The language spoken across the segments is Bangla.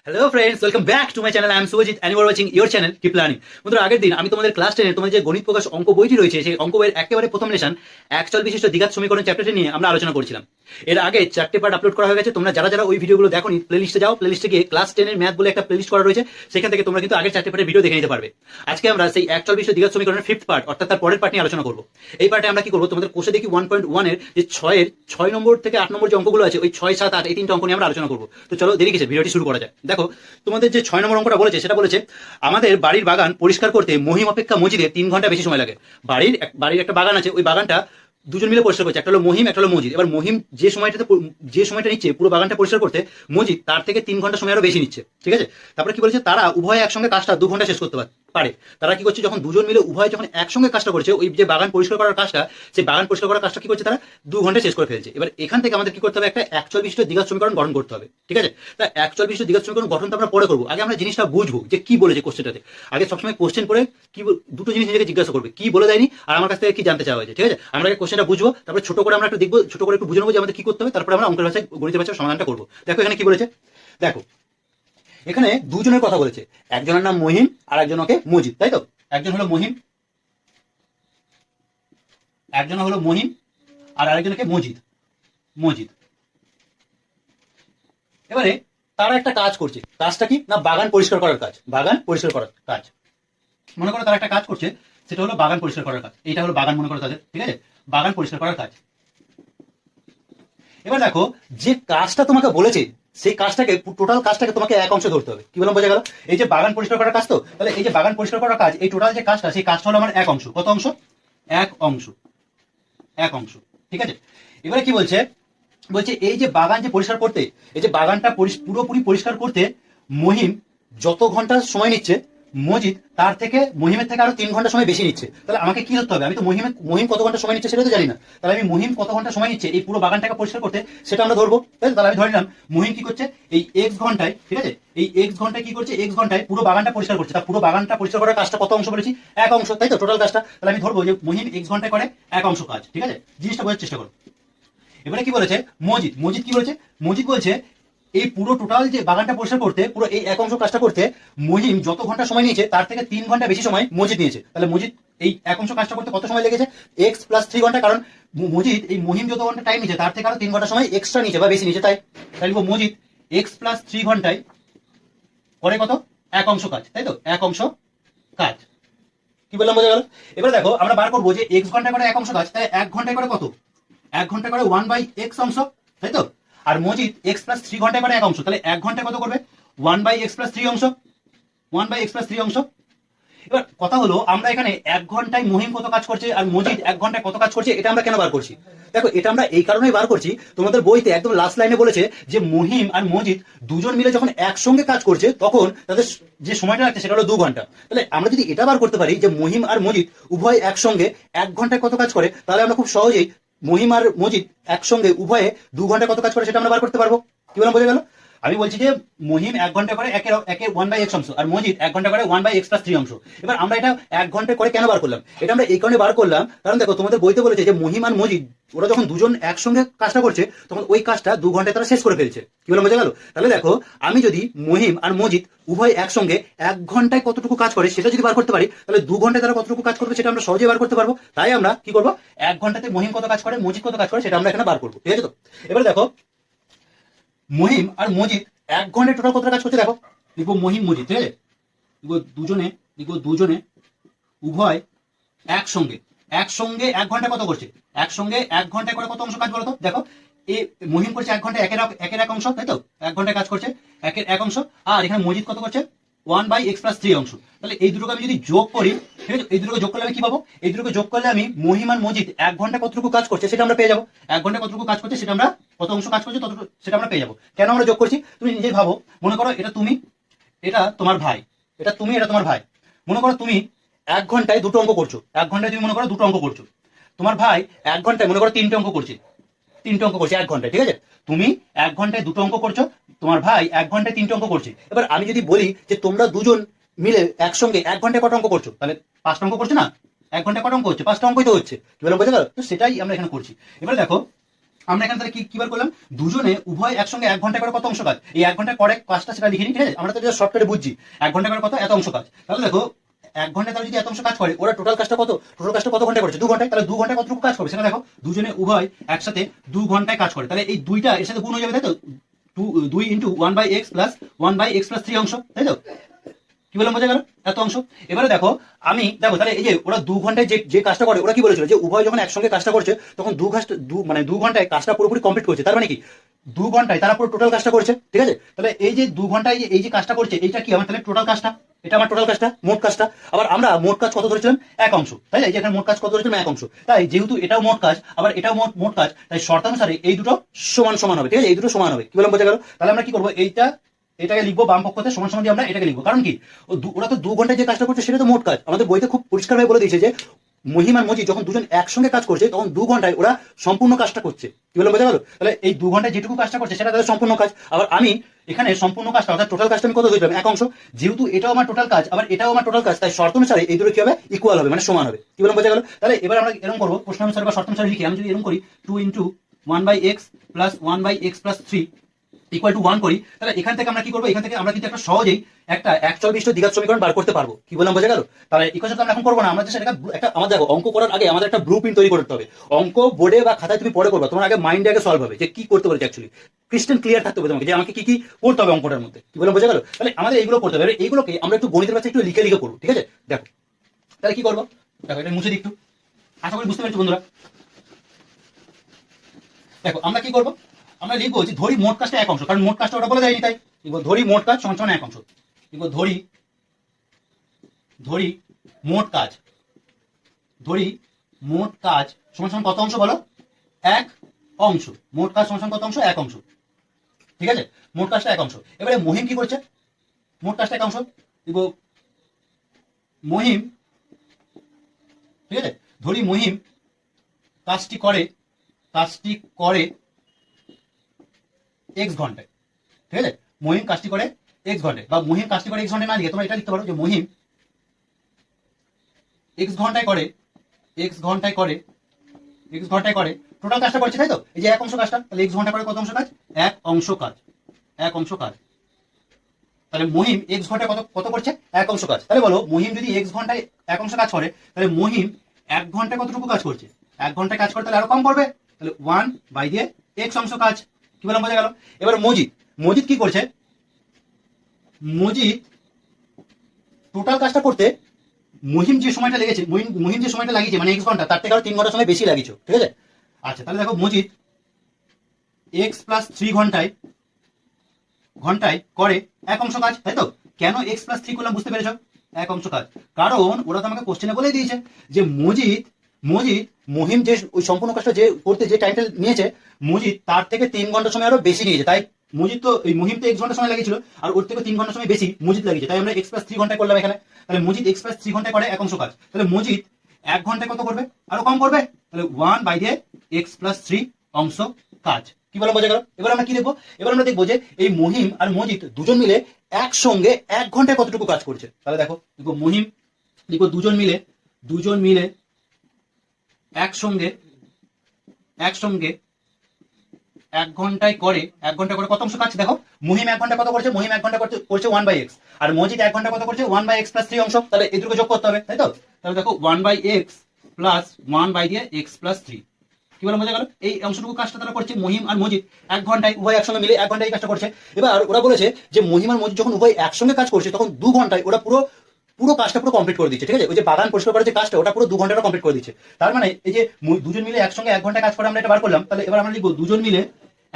Hello friends, welcome back to my channel. I am Sujit and you are watching your channel keep learning. বন্ধুরা, আগের দিন আমি তোমাদের ক্লাস 10 তোমাদের যে গণিত প্রকাশ অঙ্ক বইটি রয়েছে সেই অঙ্ক বইয়ের একেবারে প্রথম লেসন একচল বিশিষ্ট দ্বিঘাত সমীকরণ চ্যাপ্টারটি নিয়ে আমরা আলোচনা করছিলাম। এর আগে 4টে পার্ট আপলোড করা হয়ে গেছে। তোমরা যারা ওই ভিডিওগুলো দেখোনি, প্লেলিস্টে যাও, প্লেলিস্টে গিয়ে ক্লাস 10 এর ম্যাথ বলে একটা প্লেলিস্ট করা রয়েছে, সেখান থেকে তোমরা কিন্তু আগের 4টে পার্টের ভিডিও দেখে নিতে পারবে। আজকে আমরা সেই একচল বিশিষ্ট দ্বিঘাত সমীকরণের ফিফথ পার্ট অর্থাৎ তার পরের পার্ট নিয়ে আলোচনা করব। এই পার্টে আমরা কি করব, তোমাদের কোষে দেখি 1.1 এর যে 6 নম্বর থেকে 8 নম্বর যে অঙ্কগুলো আছে, ওই 6, 7, 8 এই তিনটা অঙ্ক নিয়ে আমরা আলোচনা করব। তো চলো দেরি কিসে, ভিডিওটি শুরু করা যায়। দেখো, তোমাদের যে 6 নম্বর অঙ্কটা বলেছে সেটা বলেছে আমাদের বাড়ির বাগান পরিষ্কার করতে মহিম অপেক্ষা মজিদের 3 ঘন্টা বেশি সময় লাগে। বাড়ির একটা বাগান আছে, ওই বাগানটা দুজন মিলে পরিষ্কার করছে, একটা হলো মহিম, একটা হলো মজিদ। এবার মহিম যে সময়টা নিচ্ছে পুরো বাগানটা পরিষ্কার করতে, মজিদ তার থেকে 3 ঘন্টা সময় আরো বেশি নিচ্ছে। ঠিক আছে, তারপরে কি বলেছে, তারা উভয় একসঙ্গে কাজটা 2 ঘন্টা শেষ করতে পারে। তারা কি করছে, যখন দুজন মিলে উভয় যখন একসঙ্গে কাজটা করছে, ওই যে বাগান পরিষ্কার করার কাজটা, সেই বাগান পরিষ্কার করার কাজটা কি করছে, তারা 2 ঘন্টা শেষ করে ফেলছে। এবার এখান থেকে আমাদের কি করতে হবে, একটা একচল বিশিষ্ট দ্বিঘাত সমীকরণ গঠন করতে হবে। ঠিক আছে, তা একচল বিশিষ্ট দ্বিঘাত সমীকরণ গঠন তো আমরা পরে করবো, আগে আমরা জিনিসটা বুঝবো যে কি বলেছে কোশ্চেনটাতে। আগে সবসময় কোশ্চেন পড়ে কি দুটো জিনিস নিজেকে জিজ্ঞাসা করবে, কি বলে দেয়নি আর আমার কাছ থেকে কি জানতে চাওয়া হয়েছে। ঠিক আছে, আমরা আগে কোশ্চেনটা বুঝবো, তারপরে ছোট করে আমরা একটু দেখবো, ছোট করে একটু বুঝে নেবো যে আমাদের কি করতে হবে, তারপরে আমরা অঙ্কের ভাষায় গণিতের ভাষায় সমাধানটা করবো। দেখো এখানে কি বলেছে, দেখো এখানে দুজনের কথা বলেছে, একজনের নাম মহিম আর একজনকে মজিদ, তাই তো? একজন হলো মহিম আর আরেকজনকে মজিদ। এবারে তারা একটা কাজ করছে, কাজটা কি না, বাগান পরিষ্কার করার কাজ। মনে করো তারা একটা কাজ করছে, সেটা হলো বাগান পরিষ্কার করার কাজ। এইটা হলো বাগান, মনে করো তাদের। ঠিক আছে, বাগান পরিষ্কার করার কাজ। এবার দেখো, যে কাজটা তোমাকে বলেছে সেই কাজটাকে, টোটাল কাজটাকে তোমাকে এক অংশে ধরতে হবে। কি বললাম, বোঝা গেল? এই যে বাগান পরিষ্কার করার কাজ, তো তাহলে এই যে বাগান পরিষ্কার করার কাজ, এই টোটাল যে কাজটা, সেই কাজটা হলো আমার এক অংশ। কত অংশ? এক অংশ। ঠিক আছে, এবারে কি বলছে, এই যে বাগান যে পরিষ্কার করতে, এই যে বাগানটা পুরোপুরি পরিষ্কার করতে মহিম যত ঘন্টা সময় নিচ্ছে, মজিদ মহিমের থেকে আরো 3 ঘন্টা সময় বেশি নিচ্ছে। তাহলে আমাকে কি ধরতে হবে, আমি তো মহিম কত ঘন্টা সময় নিচ্ছে সেটা তো জানি না। তাহলে আমি মহিম কত ঘন্টা সময় নিচ্ছে এই পুরো বাগানটাকে পরিষ্কার করতে, সেটা আমরা ধরবো। তাহলে আমি ধরে নিলাম মহিম কি করছে, এই এক্স ঘন্টায়, ঠিক আছে, এই এক্স ঘন্টায় কি করছে, এক্স ঘন্টায় পুরো বাগানটা পরিষ্কার করছে। তা পুরো বাগানটা পরিষ্কার করার কাজটা কত অংশ বলেছি, এক অংশ, তাই তো? টোটাল কাজটা তাহলে আমি ধরবো যে মহিম এক্স ঘন্টায় করে এক অংশ কাজ। ঠিক আছে, জিনিসটা বোঝার চেষ্টা করো। এবারে কি বলেছে, মজিদ কি বলেছে, মজিদ বলছে এই পুরো টোটাল যে বাগানটা পরিষ্কার করতে, পুরো এই এক অংশ কাজটা করতে মহিম যত ঘন্টা সময় নিয়েছে তার থেকে 3 ঘন্টা বেশি সময় মজিদ নিয়েছে। তাহলে মজিদ এই এক অংশ কাজটা করতে কত সময় লেগেছে, এক্স প্লাস 3 ঘন্টা। কারণ মজিদ এই মহিম যত ঘন্টা টাইম নিয়েছে তার থেকে আরো 3 ঘন্টা সময় এক্সট্রা নিয়েছে বা বেশি নিয়েছে, তাই লিখবো মজিদ এক্স প্লাস 3 ঘন্টায় করে কত, এক অংশ কাজ, তাই তো? এক অংশ কাজ। কি বললাম, বোঝা গেল? এবার দেখো আমরা বার করবো যে এক্স ঘন্টা করে এক অংশ কাজ, তাই 1 ঘন্টায় করে কত, 1 ঘন্টা করে 1/x অংশ, তাই তো? আর মজিদ এক্স প্লাস 3 ঘন্টায় করে এক অংশ, তাহলে 1 ঘন্টায় কত করবে, 1/x প্লাস 3 অংশ, 1/x প্লাস 3 অংশ। এবার কথা হলো, আমরা এখানে 1 ঘন্টায় মহিম কত কাজ করছে আর মজিদ 1 ঘন্টায় কত কাজ করছে, এটা আমরা কেন বার করছি? দেখো, এটা আমরা এই কারণেই বার করছি, তোমাদের বইতে একদম লাস্ট লাইনে বলেছে যে মহিম আর মজিদ দুজন মিলে যখন একসঙ্গে কাজ করছে তখন তাদের যে সময়টা লাগছে সেটা হলো 2 ঘন্টা। তাহলে আমরা যদি এটা বার করতে পারি যে মহিম আর মজিদ উভয় একসঙ্গে 1 ঘন্টায় কত কাজ করে, তাহলে আমরা খুব সহজেই মহিম আর মজিদ একসঙ্গে উভয়ে 2 ঘন্টায় কত কাজ করে সেটা আমরা বার করতে পারবো। কি বললাম, বোঝা গেল? আমি বলছি যে মহিম 1 ঘন্টা করে একে 1/x অংশ আর মজিদ 1 ঘন্টা করে 1/x প্লাস 3 অংশ। এবার আমরা এটা 1 ঘন্টা করে কেন বার করলাম, এটা আমরা এই কারণে বার করলাম, কারণ দেখো তোমাদের বইতে বলেছে যে মহিম আর মজিদ ওরা যখন দুজন একসঙ্গে কাজটা করছে তখন ওই কাজটা 2 ঘন্টায় তারা শেষ করে ফেলছে। কি বললাম, বোঝা গেল? তাহলে দেখো, আমি যদি মহিম আর মজিদ উভয় একসঙ্গে 1 ঘন্টায় কতটুকু কাজ করে সেটা যদি বার করতে পারি, তাহলে 2 ঘন্টায় তারা কতটুকু কাজ করবে সেটা আমরা সহজেই বার করতে পারবো। তাই আমরা কি করবো, 1 ঘন্টাতে মহিম কত কাজ করে, মজিদ কত কাজ করে সেটা আমরা এখানে বার করবো। ঠিক আছে তো? এবার দেখো, মহিম আর মজিদ 1 ঘন্টায় টোটাল কতটা কাজ করছে, দেখো লিখবো মহিম মজিদ, ঠিক আছে, লিখবো দুজনে উভয় একসঙ্গে 1 ঘন্টা কত করছে, একসঙ্গে 1 ঘন্টায় করে কত অংশ কাজ বলতো? দেখো, এই মহিম করছে 1 ঘন্টায় একের এক অংশ, তাই তো? 1 ঘন্টায় কাজ করছে একের এক অংশ। আর এখানে মজিদ কত করছে, 1/x প্লাস 3 অংশ। তাহলে এই দুটোকে আমি যদি যোগ করি, ঠিক আছে, এই দুটোকে যোগ করলে আমি কি পাবো, এই দুটোকে যোগ করলে আমি মহিম আর মজিদ 1 ঘন্টা কতটুকু কাজ করছে সেটা আমরা পেয়ে যাবো। 1 ঘন্টা কতটুকু কাজ করছে সেটা আমরা, কত অংশ কাজ করছে ততটুকু সেটা আমরা পেয়ে যাবো। কেন আমরা যোগ করছি, তুমি নিজেই ভাবো। মনে করো এটা তুমি, এটা তোমার ভাই, এটা তুমি, এটা তোমার ভাই। মনে করো তুমি 1 ঘন্টায় 2টো অঙ্ক করছো, 1 ঘন্টায় তুমি মনে করো 2টো অঙ্ক করছো। তোমার ভাই 1 ঘন্টায় মনে করো 3টে অঙ্ক করছে, 1 ঘন্টায়, ঠিক আছে? তুমি 1 ঘন্টায় 2টো অঙ্ক করছো, তোমার ভাই 1 ঘন্টায় 3টে অঙ্ক করছে। এবার আমি যদি বলি যে তোমরা দুজন মিলে একসঙ্গে 1 ঘন্টায় কত অঙ্ক করছো, তাহলে 5টা অঙ্ক করছে না? 1 ঘন্টায় কত অঙ্ক হচ্ছে, 5টা অঙ্কই তো হচ্ছে। কি বললাম, বোঝা গেল? তো সেটাই আমরা এখানে করছি। এবার দেখো, আমরা এখানে তাহলে কি বার করলাম, দুজনে উভয় একসঙ্গে 1 ঘন্টা করে কত অংশ কাজ, এই 1 ঘন্টা করে কাজটা সেটা লিখে নিই, ঠিক আছে? আমরা তো শর্টকাটে বুঝছি 1 ঘন্টা করে কত এত অংশ কাজ। তাহলে দেখো 1 ঘন্টা তাহলে যদি এত অংশ কাজ করে, ওরা টোটাল কাজটা কত ঘন্টা করেছে, 2 ঘন্টায়। তাহলে 2 ঘন্টায় কতটুকু কাজ করবে সেটা দেখো, দুজনে উভয় একসাথে 2 ঘন্টায় কাজ করে, তাহলে এই দুইটা এর সাথে গুণ হয়ে যাবে, তাই তো? 2 into 1/x plus 1/x plus 3 অংশ, তাই তো? কি বললাম, বোঝা গেল? এত অংশ। এবারে দেখো তাহলে এই যে ওরা 2 ঘন্টায় যে কাজটা করে, ওরা কি বলেছিল যে উভয় যখন একসঙ্গে কাজটা করছে তখন 2 ঘন্টায় কাজটা পুরোপুরি কমপ্লিট করছে। তার মানে কি 2 ঘন্টায় তারা পুরো টোটাল কাজটা করছে, ঠিক আছে? তাহলে এই যে 2 ঘন্টায় এই যে কাজটা করছে, এইটা কি আমার তাহলে টোটাল কাজটা, এটা আমার টোটাল কাজটা, মোট কাজটা। আবার আমরা মোট কাজ কত ধরেছিলাম, 1 অংশ, তাই না? এই যে এখানে মোট কাজ কত ধরেছিলাম, 1 অংশ। তাই যেহেতু এটাও মোট কাজ আবার এটাও মোট কাজ, তাই শর্তানুসারে এই দুটো সমান হবে, ঠিক আছে? এই দুটো সমান হবে। কি বললাম, বোঝা গেল? তাহলে আমরা কি করবো, এটাকে লিখবো বাম পক্ষতে সমান সমান দিয়ে আমরা এটাকে লিখবো। কারণ কি, ওরা তো 2 ঘন্টায় যে কাজটা করছে সেটা তো মোট কাজ। আমাদের বইতে খুব পরিষ্কারভাবে বলে দিয়েছে যে মহিম আর মজিদ যখন দুজন একসঙ্গে কাজ করছে তখন 2 ঘন্টায় ওরা সম্পূর্ণ কাজটা করছে। কি বললাম, বোঝা গেল? তাহলে এই 2 ঘন্টায় যেটুকু কাজটা করছে সেটা তাদের সম্পূর্ণ কাজ। আবার আমি এখানে সম্পূর্ণ কাজটা অর্থাৎ টোটাল কাজটা আমি কত ধরলাম, 1 অংশ। যেহেতু এটাও আমার টোটাল কাজ আবার এটাও আমার টোটাল কাজ, তাই শর্ত অনুসারে এই দুটো কি হবে, ইকুয়াল হবে, মানে সমান হবে। কি বললাম, বোঝা গেল? তাহলে এবার আমরা এরকম করবো, প্রশ্ন অনুসারে বা শর্ত অনুসারে লিখি। আমি যদি এরকম করি 2 into 1/x plus 1/x plus 3 equal to 1 করি, তাহলে এখান থেকে আমরা কি করবো, এখান থেকে আমরা কিন্তু একটা সহজেই একটা একচল বিশিষ্ট দ্বিঘাত সমীকরণ বার করতে পারবো। কি বললাম, বোঝা গেল? তাহলে ইকুয়েশন আমরা এখন করবো না, আমরা জাস্ট একটা আমাদের দেখো অঙ্ক করার আগে আমাদের একটা ব্লু প্রিন্ট তৈরি করতে হবে। অঙ্ক বোর্ডে বা খাতায় তুমি পরে করবা, তোমার আগে মাইন্ডে আগে সলভ হবে যে কি করতে বলেছে, অ্যাকচুয়ালি ক্রিস্টাল ক্লিয়ার থাকতে হবে তোমাকে যে আমাকে কি করতে হবে অঙ্কটার মধ্যে। কি বললাম, বোঝা গেল? তাহলে আমাদের এইগুলো করতে হবে। এইগুলোকে আমরা একটু গণিতের কাছে একটু লিখে করবো, ঠিক আছে? দেখো তাহলে কি করবো, দেখো এটা মুছে দিই একটু, আশা করি বুঝতে পেরেছো বন্ধুরা। দেখো আমরা কি করবো, আমরা লিখবো যে ধরি মোট কাজটা 1 অংশ, কারণ মোট কাজটা ওটা বলে দেয়নি, তাই ধরি মোট কাজ সমান সমান 1 অংশ। ধরি মোট কাজ সমান সমান কত অংশ বলো, 1 অংশ। মোট কাজ সমান সমান কত অংশ, 1 অংশ, ঠিক আছে? মোট কাজটা 1 অংশ। এবারে মহিম কি করছে, মোট কাজটা 1 অংশ, মহিম, ঠিক আছে? ধরি মহিম কাজটি করে x ঘন্টায়, ঠিক আছে? মহিম কাজটি করে x ঘন্টায়, বা মহিম কাজটি করে x ঘন্টায় না লিখে তোমরা এটা লিখতে পারো যে মহিম x ঘন্টায় করে টোটাল কাজটা করছে, তাই তো? এই যে 1 অংশ কাজটা, তাহলে x ঘন্টা করে কত অংশ কাজ, 1 অংশ কাজ। তাহলে মহিম x ঘন্টায় কত করছে, 1 অংশ কাজ। তাহলে বলো মহিম যদি x ঘন্টায় 1 অংশ কাজ করে, তাহলে মহিম 1 ঘন্টায় কতটুকু কাজ করছে, 1 ঘন্টায় কাজ করে তাহলে আরো কম করবে, তাহলে 1/x অংশ কাজ। কি বললাম, বোঝা গেল? এবার মজিদ কি করছে, মজিদ টোটাল কাজটা করতে মহিম যে সময়টা লাগিয়েছে মানে x ঘন্টা, তার থেকে আরো 3 ঘন্টা সময় বেশি লাগিয়েছো, ঠিক আছে? আচ্ছা, তাহলে দেখো মজিদ x প্লাস 3 ঘন্টায় করে 1 অংশ কাজ, তাই তো? কেন x প্লাস 3 করলাম বুঝতে পেরেছো, 1 অংশ কাজ। কারণ ওরা তো আমাকে কোশ্চেনে বলেই দিয়েছে যে মহিম যে ওই সম্পূর্ণ কাজটা যে করতে যে টাইমটা নিয়েছে, মজিদ তার থেকে 3 ঘন্টা সময় আরো বেশি নিয়েছে। তাই মজিদ তো এই মহিম তো 1 ঘন্টা সময় লাগিয়েছিল, আর ওর থেকে 3 ঘন্টা সময় বেশি মজিদ লাগিয়েছে, তাই আমরা x প্লাস 3 ঘন্টায় করলাম এখানে। তাহলে মজিদ x প্লাস 3 ঘন্টায় করে 1 অংশ কাজ, তাহলে মজিদ 1 ঘন্টায় কত করবে, আরো কম করবে, তাহলে 1/x প্লাস 3 অংশ কাজ। কি বললাম, বোঝা গেল? এবার আমরা কি দেখবো, এবার আমরা দেখবো যে এই মহিম আর মজিদ দুজন মিলে একসঙ্গে 1 ঘন্টায় কতটুকু কাজ করছে। তাহলে দেখো মহিম দুজন মিলে একসঙ্গে 1 ঘন্টায় করে কত অংশ কাজ। দেখো মহিম 1 ঘন্টা কত করছে, মহিম 1 ঘন্টা করছে 1/x, আর মজিদ 1 ঘন্টা কত করছে 1/x প্লাস 3 অংশ। তাহলে এই দুটোকে যোগ করতে হবে, তাই তো? তাহলে দেখো 1/x প্লাস 1/x প্লাস 3। কি বললাম, বোঝা গেল? এই অংশটুকু কাজটা তারা করছে মহিম আর মজিদ 1 ঘন্টায়, উভয় একসঙ্গে মিলে 1 ঘন্টায় কাজটা করছে। এবার ওরা বলেছে যে মহিম আর মজিদ যখন উভয় একসঙ্গে কাজ করছে তখন 2 ঘন্টায় ওরা পুরো কাজটা পুরো কমপ্লিট করে দিচ্ছে, ঠিক আছে? ওই যে বাগান পরিষ্কার করার যে কাজটা ওটা পুরো 2 ঘন্টা কমপ্লিট করে দিচ্ছে। তার মানে এই যে দুজন মিলে একসঙ্গে 1 ঘন্টা কাজ করে আমরা এটা বার করলাম। তাহলে এবার আমরা লিখবো দুজন মিলে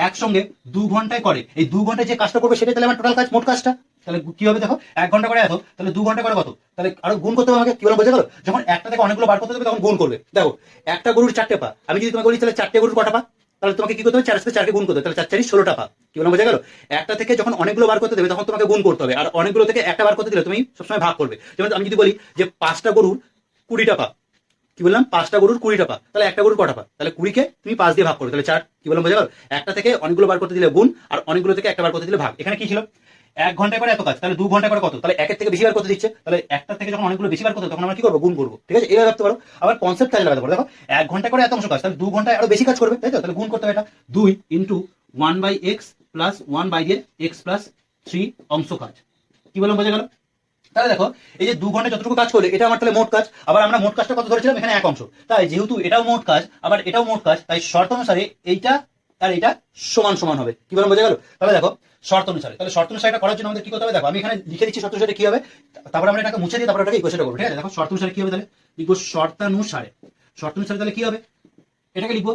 একসঙ্গে 2 ঘন্টায় করে, এই 2 ঘন্টায় যে কাজটা করবে সেটা তাহলে আমার টোটাল কাজ, মোট কাজটা। তাহলে কি হবে, দেখো 1 ঘন্টা করে এত, তাহলে 2 ঘন্টা করে কত, তাহলে আরো গুণ করতে হবে আমাকে। কি বললাম, বোঝা গেল? যখন একটা থেকে অনেকগুলো বার করতে হবে তখন গুণ করবে। দেখো একটা গরুর 4টে পা, আমি যদি তোমাকে বলি তাহলে 4টে গরুর কটা পা, তাহলে তোমাকে কি করতে হবে, 4 সাথে 4কে গুণ করতে হবে, তাহলে 4 4 16টা পা। কি বললাম, বোঝা গেল? একটা থেকে যখন অনেকগুলো বার করতে দেবে তখন তোমাকে গুণ করতে হবে, আর অনেকগুলো থেকে একটা বার করতে দিলে তুমি সবসময় ভাগ করবে। যেমন আমি যদি বলি যে 5টা গরুর 20টা পা, কি বললাম, 5টা গরুর 20টা পা, তাহলে একটা গরুর কটা পা, তাহলে 20কে তুমি 5 দিয়ে ভাগ করবে, তাহলে 4। কি বললাম, বোঝা গেল? একটা থেকে অনেকগুলো বার করতে দিলে গুণ, আর অনেকগুলো থেকে একটা বার করতে দিলে ভাগ। এখানে কি ছিল, 1 ঘন্টায় করে এত কাজ, তাহলে 2 ঘন্টায় করে কত, তাহলে একের থেকে বেশি বার করতে দিচ্ছে, তাহলে একটা থেকে যখন অনেকগুলো বেশি বার করতে তখন আমরা কি করবো, গুণ করবো। ঠিক আছে, এইভাবে ভাবতে পারো। আবার কনসেপ্ট কাজে লাগাতে পারো। দেখো 1 ঘন্টায় করে এত অংশ কাজ, তাহলে 2 ঘন্টায় আরো বেশি কাজ করবে, তাই তো, তাহলে গুণ করতে হবে এটা 2 into 1/x plus 1/x plus 3 অংশ কাজ। কি বললাম, বোঝা গেল? তাহলে দেখো এই যে 2 ঘন্টা যতটুকু কাজ করলে এটা আমার তাহলে মোট কাজ। আবার আমরা মোট কাজটা কত ধরেছিলাম, এখানে 1 অংশ, তাই যেহেতু এটাও মোট কাজ আবার এটাও মোট কাজ, তাই শর্ত অনুসারে এইটা আর এটা সমান সমান হবে। কি বললাম, বোঝা গেল? তাহলে দেখো শর্ত অনুসারে, তাহলে শর্ত অনুসারে এটা করার জন্য আমাদের কি করতে হবে, দেখো আমি এখানে লিখে দিচ্ছি শর্ত অনুসারে কি হবে, তারপর আমরা এটাকে মুছে দিয়ে তারপর এটাকে ইকুয়েশনটা করবো। ঠিক আছে, দেখো শর্ত অনুসারে কি হবে, তাহলে লিখবো শর্তানুসারে। শর্তানুসারে তাহলে কি হবে, এটাকে লিখবো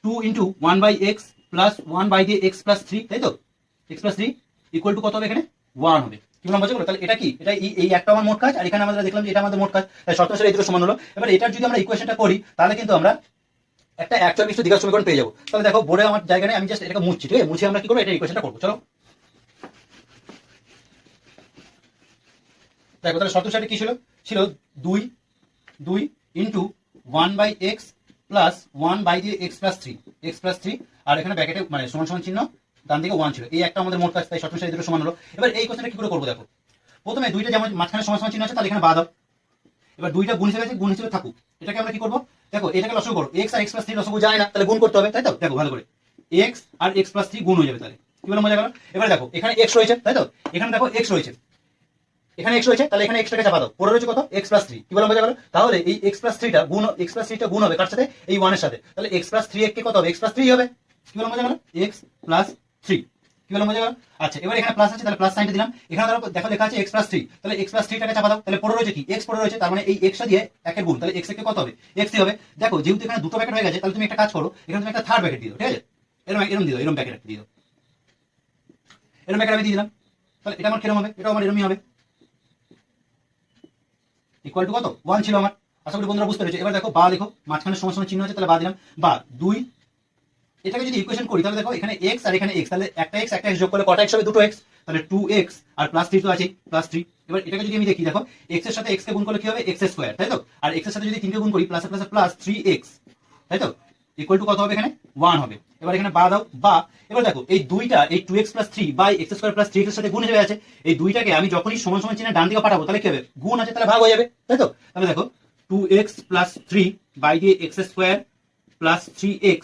2 into 1/x plus 1/x plus 3, তাই তো, x প্লাস 3 ইকুয়াল টু কত হবে, এখানে 1 হবে। কি বললাম, বোঝা গেল? তাহলে এটা কি, এটা এই একটা আমার মোট কাজ, আর এখানে আমরা দেখলাম যে এটা আমাদের মোট কাজ, তাই শর্ত অনুসারে এই দুটো সমান হলো। এবার এটার যদি আমরা ইকুয়েশনটা করি তাহলে কিন্তু আমরা একটা অ্যাকচুয়াল বিশিষ্ট দ্বিঘাত সমীকরণ পেয়ে যাবো। তাহলে দেখো বোর্ডে আমার জায়গা নেই, আমি জাস্ট এটাকে মুছছি। ঠিক আছে, মুছে আমরা কি করবো, এটা ইকুয়েশনটা করবো। চলো দেখো, তাহলে শর্ত অনুসারে কি ছিল, ছিল 2 into 1/x plus 1/x plus 3, x plus 3, আর এখানে ব্র্যাকেটে মানে সমান সমান চিহ্ন ডান দিকে 1 ছিল, এই একটা আমাদের মোট কাজ, তাই শর্ত অনুসারে এই দুটো সমান হলো। এবার এই কোশ্চেনটা কি করে করবো, দেখো প্রথমে দুইটা যেমন মাঝখানে সমান সমান চিহ্ন আছে তাহলে এখানে বাদ দাও। এবার দুইটা গুণ হিসেবে আছে, গুণ হিসেবে থাকুক। এটাকে আমরা কি করবো, দেখো এটাকে লসগু করো, x আর x প্লাস 3 লসগু যায় না, তাহলে গুণ করতে হবে, তাই তো। দেখো ভালো করে x আর x প্লাস 3 গুণ হয়ে যাবে, তাহলে কি বললাম, বোঝা গেল? এবার দেখো এখানে x রয়েছে, তাই তো, এখানে দেখো x রয়েছে, এখানে x রয়েছে, তাহলে এখানে x টাকে চাপা দাও, পড়ে রয়েছে কত, x প্লাস 3। কি বললাম, বোঝা গেল? তাহলে এই x প্লাস 3টা গুণ, x প্লাস 3টা গুণ হবে কার সাথে, এই 1 এর সাথে, তাহলে x প্লাস 3 কে কত হবে, x প্লাস 3 হবে। কি বললাম, বোঝা গেল? x plus 3। কি বললাম, বোঝা গেল? আচ্ছা, এবার এখানে প্লাস আছে, তাহলে প্লাস সাইনটা দিলাম। এখানে দেখো লেখা আছে x প্লাস 3, তাহলে x প্লাস 3টাকে চাপা দাও, তাহলে পড়ে রয়েছে কি, x পড়ে রয়েছে, তার মানে এই x টা দিয়ে একের গুণ, তাহলে x এর কত হবে, x হবে। দেখো যেহেতু এখানে দুটো ব্র্যাকেট হয়ে গেছে, তাহলে তুমি একটা কাজ করো, এখানে তুমি একটা থার্ড ব্র্যাকেট দিয়ে দাও। ঠিক আছে, এরকম এরকম দিয়ে দাও, এরকম ব্র্যাকেট দিয়ে দাও, এরকম ব্র্যাকেট আমি দিয়ে দিলাম। তাহলে এটা আমার কিরকম হবে, এটা আমার এরকমই হবে, ইকুয়াল টু কত, 1 ছিল আমার। আশা করি বন্ধুরা বুঝতে পেরেছো। এবার দেখো বা লিখো, মাঝখানে সমান সমান চিহ্ন আছে, তাহলে বা দিলাম, বা 2। এটাকে যদি ইকুয়েশন করি তাহলে দেখো এখানে x আর এখানে x, তাহলে একটা x যোগ করলে কটা x হবে, দুটো x, তাহলে 2x আর প্লাস 3 তো আছে, প্লাস 3। এবার এটাকে যদি আমি দেখি, দেখো x এর সাথে x কে গুণ করলে কি হবে, x স্কয়ার, তাই তো, আর x এর সাথে যদি 3 কে গুণ করি প্লাস প্লাস প্লাস 3x, তাই তো, ইকুয়াল টু কত হবে, এখানে 1 হবে। এবার এখানে বা দাও, বা এবার দেখো এই দুইটা, এই 2x plus 3 by x square plus 3x এর সাথে গুণ হয়ে আছে, এই দুইটাকে আমি যখনই সমান সমান চিহ্নে ডান দিকে পাঠাবো তাহলে কি হবে, গুণ আছে তাহলে ভাগ হয়ে যাবে, তাই তো। তাহলে দেখো 2x প্লাস 3 বাই দিয়ে x square plus 3x